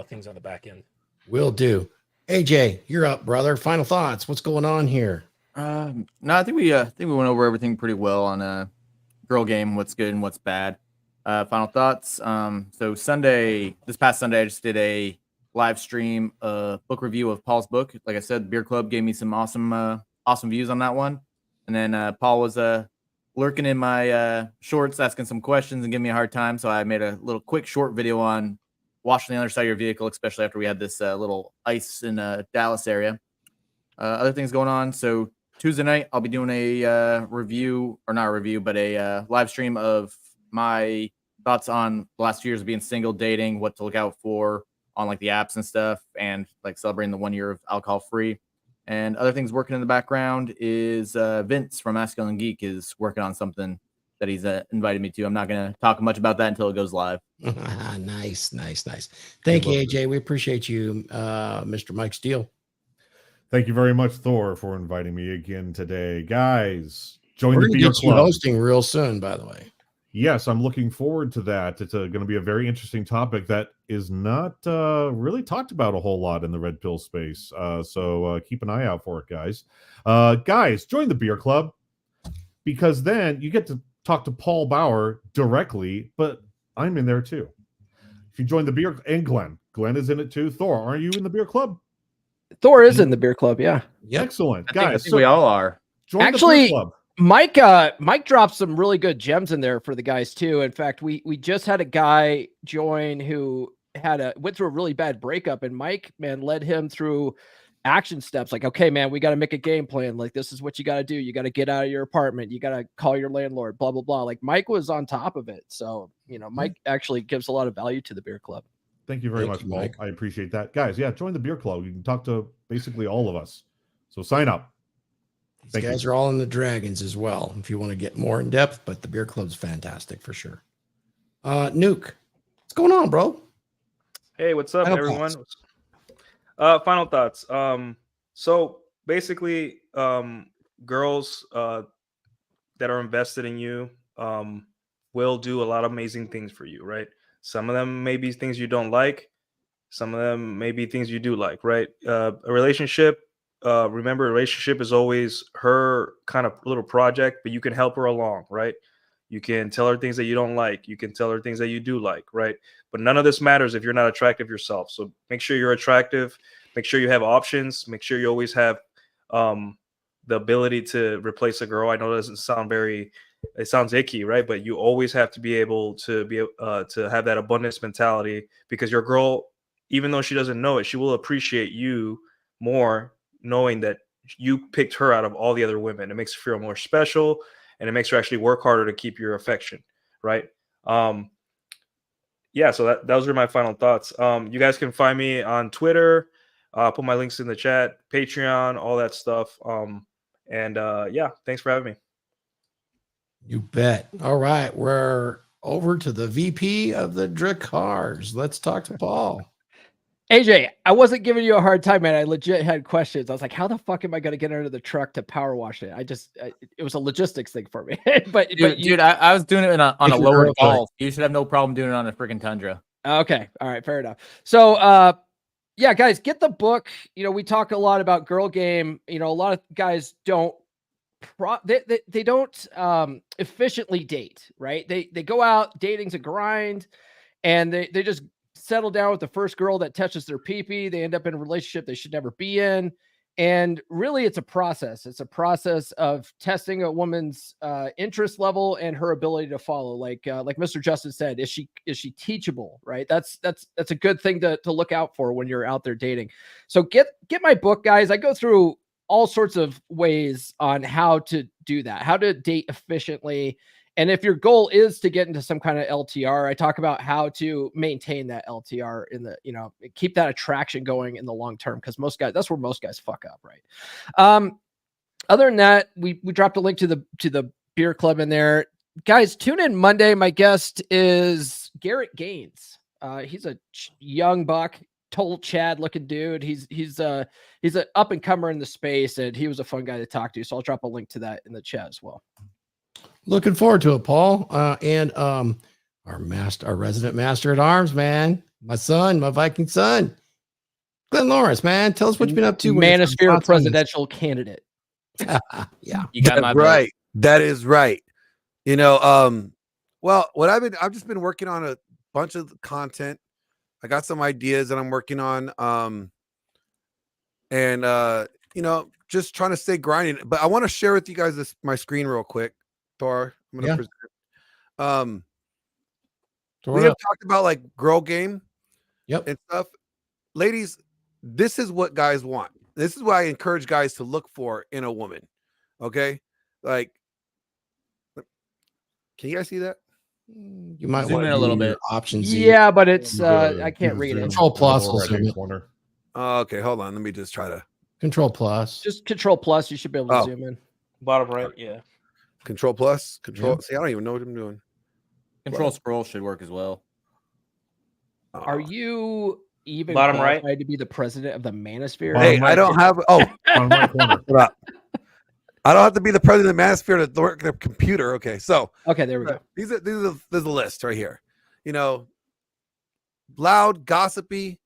S7: things on the back end.
S1: Will do. AJ, you're up, brother. Final thoughts. What's going on here?
S6: No, I think we went over everything pretty well on girl game, what's good and what's bad. Final thoughts. So this past Sunday, I just did a live stream a book review of Paul's book. Like I said, Beer Club gave me some awesome views on that one. And then Paul was lurking in my shorts, asking some questions and giving me a hard time. So I made a little quick short video on washing the other side of your vehicle, especially after we had this little ice in Dallas area. Other things going on. So Tuesday night, I'll be doing a review, or not a review, but a live stream of my thoughts on the last 2 years of being single, dating, what to look out for on like the apps and stuff, and like celebrating the 1 year of alcohol free. And other things working in the background is Vince from Masculine Geek is working on something that he's invited me to. I'm not going to talk much about that until it goes live.
S1: Nice. Thank you, AJ. We appreciate you, Mr. Mike Steele.
S5: Thank you very much, Thor, for inviting me again today. Guys, join
S1: We're
S5: the
S1: going to
S5: Beer
S1: get you
S5: Club.
S1: hosting real soon, by the way.
S5: Yes, I'm looking forward to that. It's going to be a very interesting topic that is not really talked about a whole lot in the Red Pill space. So keep an eye out for it, guys. Guys, join the Beer Club, because then you get to talk to Paul Bauer directly, but I'm in there too. If you join the Beer, and Glenn is in it too. Thor, are you in the Beer Club?
S3: Thor is in the Beer Club, yeah.
S1: Yep.
S5: Excellent,
S6: I
S5: guys.
S6: think we all are.
S5: Join
S3: Actually,
S5: the Beer Club.
S3: Mike dropped some really good gems in there for the guys too. In fact, we just had a guy join who went through a really bad breakup, and Mike, man, led him through action steps. Like, okay, man, we got to make a game plan. Like, this is what you got to do. You got to get out of your apartment. You got to call your landlord, blah, blah, blah. Like, Mike was on top of it. So, Mike actually gives a lot of value to the Beer Club.
S5: Thank you very much, Paul.
S1: Mike.
S5: I appreciate that. Guys, yeah, join the Beer Club. You can talk to basically all of us. So sign up.
S1: These guys are all in the Dragons as well, if you want to get more in depth, but the Beer Club's fantastic for sure. Nuke, what's going on, bro?
S4: Hey, what's up,
S1: Final
S4: everyone?
S1: thoughts.
S4: Final thoughts. So basically, girls that are invested in you will do a lot of amazing things for you, right? Some of them may be things you don't like. Some of them may be things you do like, right? A relationship. Remember, a relationship is always her kind of little project, but you can help her along, right? You can tell her things that you don't like. You can tell her things that you do like, right? But none of this matters if you're not attractive yourself. So make sure you're attractive. Make sure you have options. Make sure you always have the ability to replace a girl. I know it doesn't sound it sounds icky, right? But you always have to be able to have that abundance mentality, because your girl, even though she doesn't know it, she will appreciate you more, knowing that you picked her out of all the other women. It makes her feel more special, and it makes her actually work harder to keep your affection, right? Yeah, so those are my final thoughts. You guys can find me on Twitter. Put my links in the chat, Patreon, all that stuff. Yeah, thanks for having me.
S1: You bet. All right, we're over to the VP of the Drakars. Let's talk to Paul.
S3: AJ, I wasn't giving you a hard time, man. I legit had questions. I was like, how the fuck am I going to get under the truck to power wash it? It was a logistics thing for me.
S6: Dude, I was doing it on a lower Golf. You should have no problem doing it on a freaking Tundra.
S3: Okay. All right. Fair enough. So, yeah, guys, get the book. We talk a lot about girl game. A lot of guys don't they don't efficiently date, right? They go out, dating's a grind, and they just settle down with the first girl that touches their pee-pee. They end up in a relationship they should never be in. And really, it's a process. It's a process of testing a woman's interest level and her ability to follow. Like Mr. Justin said, is she teachable? Right. That's a good thing to look out for when you're out there dating. So get my book, guys. I go through all sorts of ways on how to do that, how to date efficiently. And if your goal is to get into some kind of LTR, I talk about how to maintain that LTR in the, keep that attraction going in the long term, because that's where most guys fuck up, right? Other than that, we dropped a link to the Beer Club in there. Guys, tune in Monday. My guest is Garrett Gaines. He's a young buck, total Chad looking dude. He's an up and comer in the space, and he was a fun guy to talk to. So I'll drop a link to that in the chat as well.
S1: Looking forward to it, Paul. And our resident master at arms, man. My Viking son. Glenn Laurence, man. Tell us what you've been up to.
S3: Manosphere presidential candidate.
S1: Yeah.
S6: You got my
S8: right. That is right. Well, I've just been working on a bunch of content I got some ideas that I'm working on. You know, just trying to stay grinding. But I want to share with you guys my screen real quick. Thor, I'm gonna present. We have talked about like girl game, and stuff. Ladies, this is what guys want. This is what I encourage guys to look for in a woman. Okay, like, can you guys see that?
S1: You might
S6: Zoom
S1: want
S6: in
S1: to
S6: a little
S1: do your
S6: bit.
S1: options.
S3: Yeah, but it's
S5: The-
S3: I can't
S5: the
S3: read
S5: zoom
S3: it.
S1: Control plus
S5: lower
S1: will
S5: right-hand
S1: zoom it.
S5: corner.
S8: Okay, hold on. Let me just try to
S1: Control plus.
S3: Just Control Plus. You should be able to zoom in.
S4: Bottom right, yeah.
S8: Control plus. Control.
S1: Yeah.
S8: See, I don't even know what I'm doing.
S6: Control scroll should work as well.
S3: Are you even
S4: Bottom right?
S3: qualified to be the president of the Manosphere?
S5: Bottom
S8: Hey,
S5: right.
S8: I don't have. Oh,
S5: Bottom right corner.
S8: hold up. I don't have to be the president of the Manosphere to work the computer. Okay, so
S3: Okay, there we go.
S8: these are there's a list right here. You know, loud, gossipy.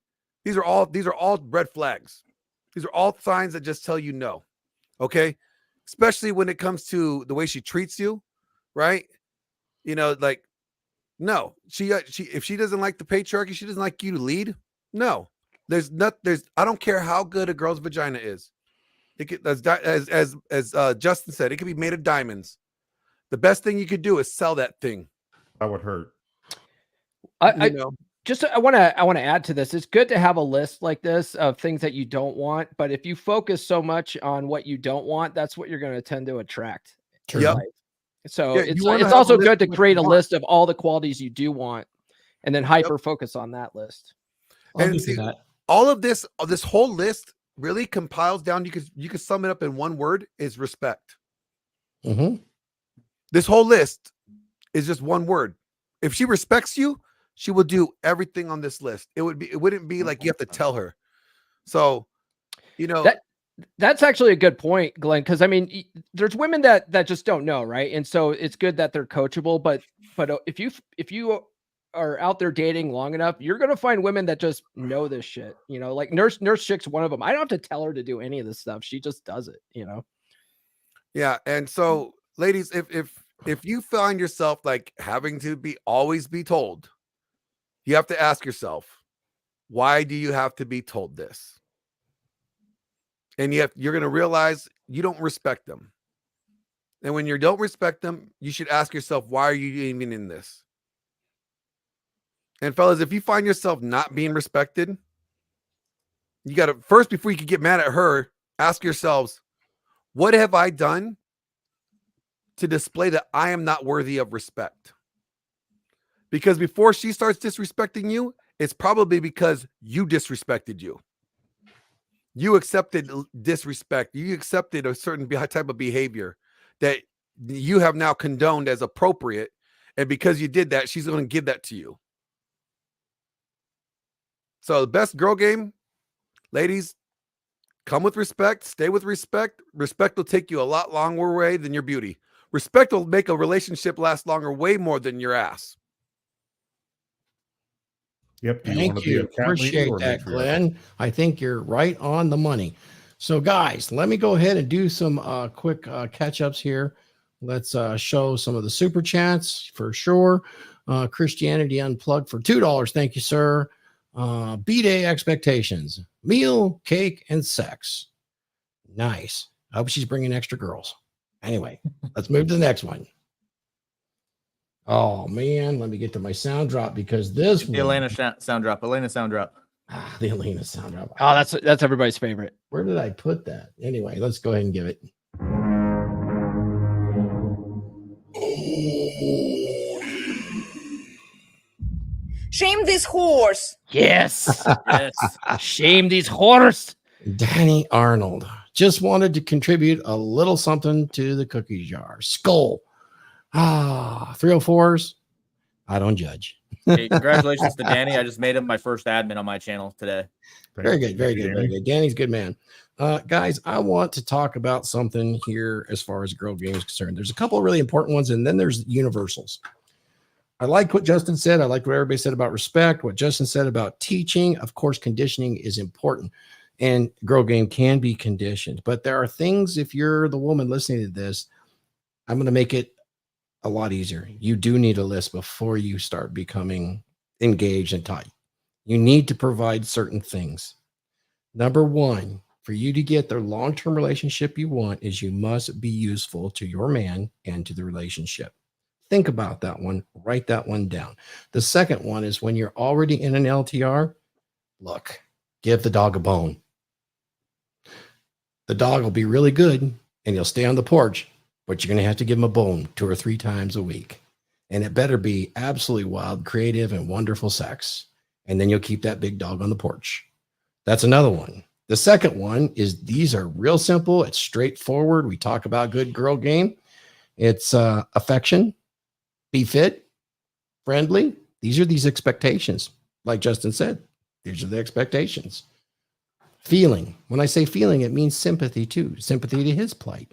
S8: These are all red flags. These are all signs that just tell you no. Okay, especially when it comes to the way she treats you, right? You know, like, no, she if she doesn't like the patriarchy, she doesn't like you to lead. No, I don't care how good a girl's vagina is. It could, as Justin said, it could be made of diamonds. The best thing you could do is sell that thing.
S5: That would hurt.
S3: I
S8: You know,
S3: just I want to add to this. It's good to have a list like this of things that you don't want, but if you focus so much on what you don't want, that's what you're going to tend to attract. in
S8: Yep.
S3: life. So
S8: Yeah, you wanna
S3: it's
S8: have a
S3: also
S8: list
S3: good to
S8: of what
S3: create
S8: you
S3: a
S8: want.
S3: list of all the qualities you do want, and then hyper focus on that list.
S1: I'll
S8: And
S1: do
S8: see,
S1: that.
S8: all of this whole list really compiles down. You could sum it up in one word: is respect.
S1: Mhm.
S8: This whole list is just one word. If she respects you, she will do everything on this list. It wouldn't be like you have to tell her. So, you know,
S3: That's actually a good point, Glenn, because I mean, there's women that just don't know, right? And so it's good that they're coachable, but if you are out there dating long enough, you're gonna find women that just know this shit. You know, like Nurse Chick's one of them. I don't have to tell her to do any of this stuff; she just does it. You know.
S8: yeah. And so, ladies, if you find yourself like having to always be told, you have to ask yourself, why do you have to be told this? And you're going to realize you don't respect them. And when you don't respect them, you should ask yourself, why are you even in this? And fellas, if you find yourself not being respected, you got to first, before you can get mad at her, ask yourselves, what have I done to display that I am not worthy of respect? Because before she starts disrespecting you, it's probably because you disrespected you. You accepted disrespect. You accepted a certain type of behavior that you have now condoned as appropriate. And because you did that, she's going to give that to you. So the best girl game, ladies, come with respect, stay with respect. Respect will take you a lot longer way than your beauty. Respect will make a relationship last longer, way more than your ass.
S5: Yep. Do you want
S1: Thank
S5: to be
S1: you.
S5: a cat lady
S1: Appreciate
S5: or a
S1: that,
S5: matriarch?
S1: Glenn. I think you're right on the money. So, guys, let me go ahead and do some quick catch-ups here. Let's show some of the super chats for sure. Christianity Unplugged for $2. Thank you, sir. B-Day expectations. Meal, cake, and sex. Nice. I hope she's bringing extra girls. Anyway, let's move to the next one. Oh, man. Let me get to my sound drop because this
S6: The Elena sound drop. Elena sound drop.
S1: the Elena sound drop.
S3: Oh, that's everybody's favorite.
S1: Where did I put that? Anyway, let's go ahead and give it.
S9: Shame this horse.
S3: Yes.
S6: Yes.
S3: Shame these whores.
S1: Danny Arnold just wanted to contribute a little something to the cookie jar. Skull. 304s. I don't judge.
S6: Hey, congratulations to Danny. I just made him my first admin on my channel today.
S1: Very good, very good, very good. Danny's a good man. Guys, I want to talk about something here as far as girl game is concerned. There's a couple of really important ones, and then there's universals. I like what Justin said. I like what everybody said about respect, what Justin said about teaching. Of course, conditioning is important, and girl game can be conditioned. But there are things, if you're the woman listening to this, I'm going to make it a lot easier. You do need a list before you start becoming engaged and tight. You need to provide certain things. Number one, for you to get the long-term relationship you want is you must be useful to your man and to the relationship. Think about that one. Write that one down. The second one is when you're already in an LTR, look, give the dog a bone. The dog will be really good and he'll stay on the porch, but you're going to have to give him a bone 2 or 3 times a week. And it better be absolutely wild, creative, and wonderful sex. And then you'll keep that big dog on the porch. That's another one. The second one is these are real simple. It's straightforward. We talk about good girl game. It's affection, be fit, friendly. These are these expectations. Like Justin said, these are the expectations. Feeling. When I say feeling, it means sympathy too. Sympathy to his plight.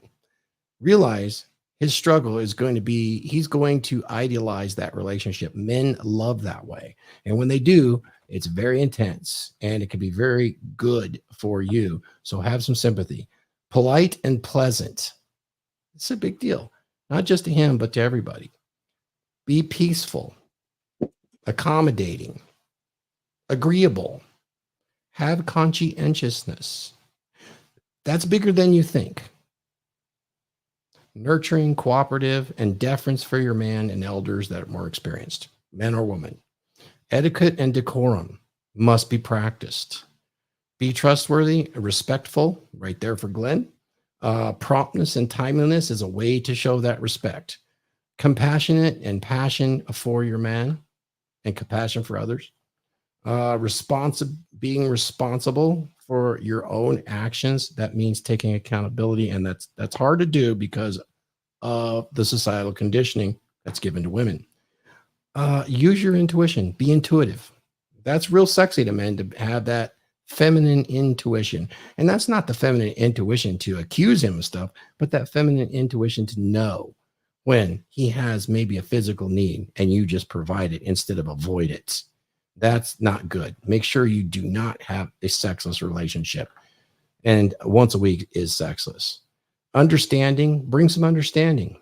S1: Realize his struggle is going to be, he's going to idealize that relationship. Men love that way. And when they do, it's very intense and it can be very good for you. So have some sympathy. Polite and pleasant. It's a big deal, not just to him, but to everybody. Be peaceful, accommodating, agreeable, have conscientiousness. That's bigger than you think. Nurturing, cooperative, and deference for your man and elders that are more experienced, men or women. Etiquette and decorum must be practiced. Be trustworthy, respectful, right there for Glenn. Promptness and timeliness is a way to show that respect. Compassionate and passion for your man and compassion for others. Being responsible for your own actions. That means taking accountability, and that's hard to do because of the societal conditioning that's given to women. Use your intuition. Be intuitive. That's real sexy to men, to have that feminine intuition. And that's not the feminine intuition to accuse him of stuff, but that feminine intuition to know when he has maybe a physical need and you just provide it instead of avoid it. That's not good. Make sure you do not have a sexless relationship. And once a week is sexless. Understanding, bring some understanding.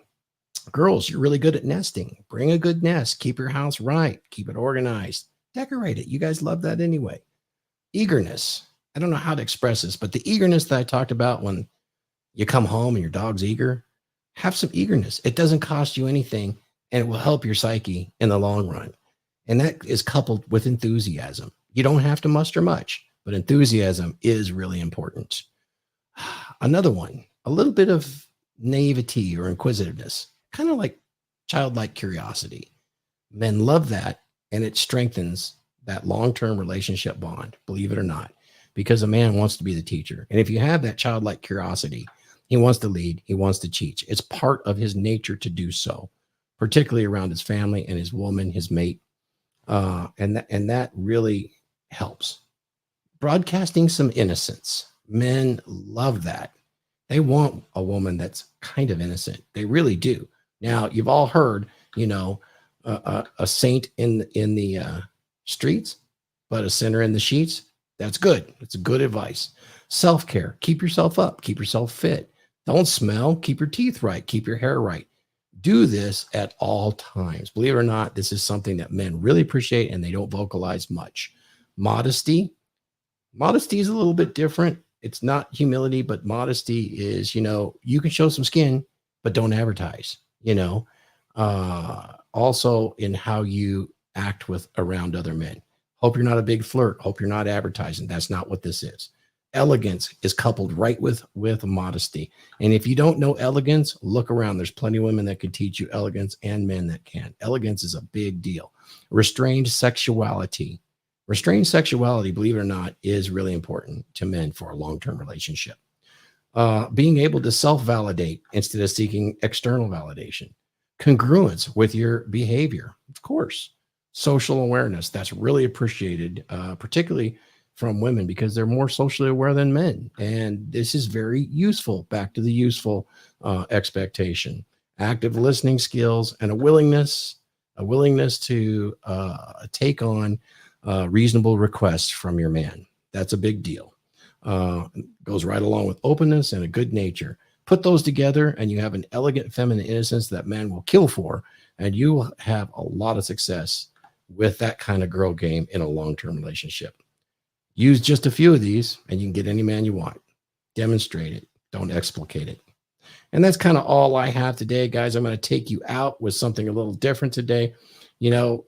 S1: Girls, you're really good at nesting. Bring a good nest. Keep your house right. Keep it organized. Decorate it. You guys love that anyway. Eagerness. I don't know how to express this, but the eagerness that I talked about when you come home and your dog's eager, have some eagerness. It doesn't cost you anything, and it will help your psyche in the long run. And that is coupled with enthusiasm. You don't have to muster much, but enthusiasm is really important. Another one, a little bit of naivety or inquisitiveness, kind of like childlike curiosity. Men love that, and it strengthens that long-term relationship bond, believe it or not, because a man wants to be the teacher. And if you have that childlike curiosity, he wants to lead, he wants to teach. It's part of his nature to do so, particularly around his family and his woman, his mate. And that really helps. Broadcasting some innocence. Men love that. They want a woman that's kind of innocent. They really do. Now, you've all heard, a saint in the streets, but a sinner in the sheets. That's good. It's good advice. Self-care. Keep yourself up. Keep yourself fit. Don't smell. Keep your teeth right. Keep your hair right. Do this at all times. Believe it or not, this is something that men really appreciate and they don't vocalize much. Modesty. Modesty is a little bit different. It's not humility, but modesty is, you can show some skin, but don't advertise, also in how you act around other men. Hope you're not a big flirt. Hope you're not advertising. That's not what this is. Elegance is coupled right with modesty. And if you don't know elegance, look around. There's plenty of women that can teach you elegance and men that can. Elegance is a big deal. Restrained sexuality. Restrained sexuality, believe it or not, is really important to men for a long-term relationship. Being able to self-validate instead of seeking external validation. Congruence with your behavior, of course. Social awareness, that's really appreciated, particularly from women because they're more socially aware than men. And this is very useful. Back to the useful expectation. Active listening skills and a willingness to take on reasonable requests from your man. That's a big deal. Goes right along with openness and a good nature. Put those together and you have an elegant feminine innocence that men will kill for, and you will have a lot of success with that kind of girl game in a long-term relationship. Use just a few of these and you can get any man you want. Demonstrate it. Don't explicate it. And that's kind of all I have today, guys. I'm going to take you out with something a little different today. You know,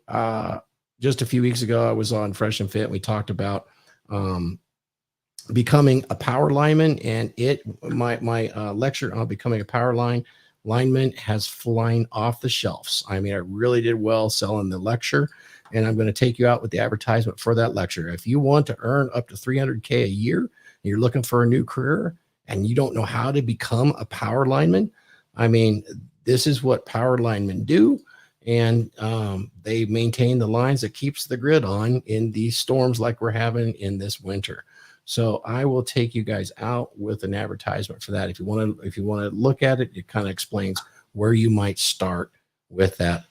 S1: just a few weeks ago, I was on Fresh and Fit. And we talked about becoming a power lineman, and my lecture on becoming a power lineman has flying off the shelves. I mean, I really did well selling the lecture, and I'm going to take you out with the advertisement for that lecture. If you want to earn up to $300K a year, and you're looking for a new career, and you don't know how to become a power lineman, I mean, this is what power linemen do. And they maintain the lines that keeps the grid on in these storms like we're having in this winter. So I will take you guys out with an advertisement for that. If you want to look at it, it kind of explains where you might start with that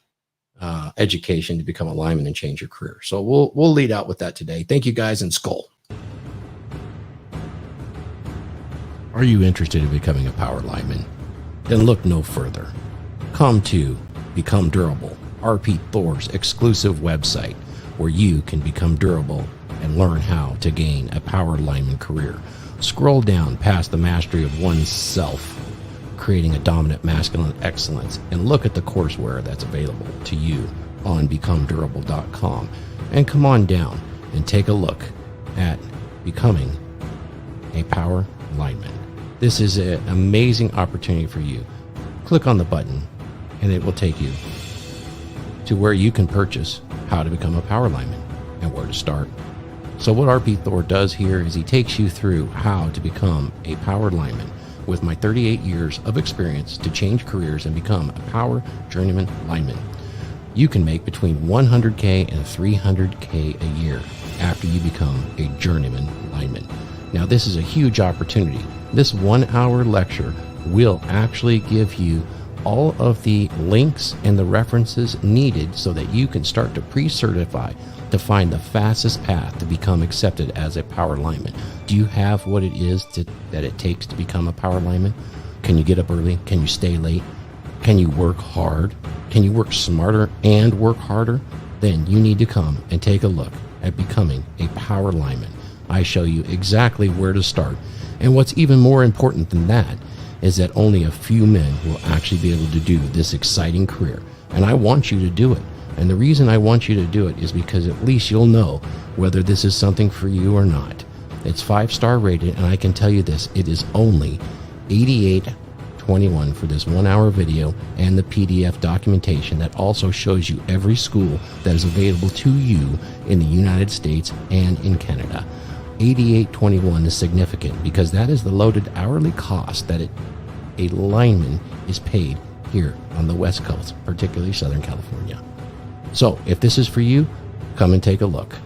S1: education to become a lineman and change your career. So we'll lead out with that today. Thank you guys, and Skull. Are you interested in becoming a power lineman? Then look no further. Come to Become Durable, RP Thor's exclusive website, where you can become durable and learn how to gain a power lineman career. Scroll down past the mastery of oneself, creating a dominant masculine excellence, and look at the courseware that's available to you on becomedurable.com. And come on down and take a look at becoming a power lineman. This is an amazing opportunity for you. Click on the button and it will take you to where you can purchase how to become a power lineman and where to start. So what RP Thor does here is he takes you through how to become a power lineman with my 38 years of experience to change careers and become a power journeyman lineman. You can make between $100K and $300K a year after you become a journeyman lineman. Now, this is a huge opportunity. This 1 hour lecture will actually give you all of the links and the references needed so that you can start to pre-certify to find the fastest path to become accepted as a power lineman. Do you have what it is that it takes to become a power lineman? Can you get up early? Can you stay late? Can you work hard? Can you work smarter and work harder? Then you need to come and take a look at becoming a power lineman. I show you exactly where to start. And what's even more important than that is that only a few men will actually be able to do this exciting career. And I want you to do it. And the reason I want you to do it is because at least you'll know whether this is something for you or not. It's 5-star rated, and I can tell you this, it is only $88.21 for this 1 hour video and the PDF documentation that also shows you every school that is available to you in the United States and in Canada. $88.21 is significant because that is the loaded hourly cost that a lineman is paid here on the West Coast, particularly Southern California. So if this is for you, come and take a look.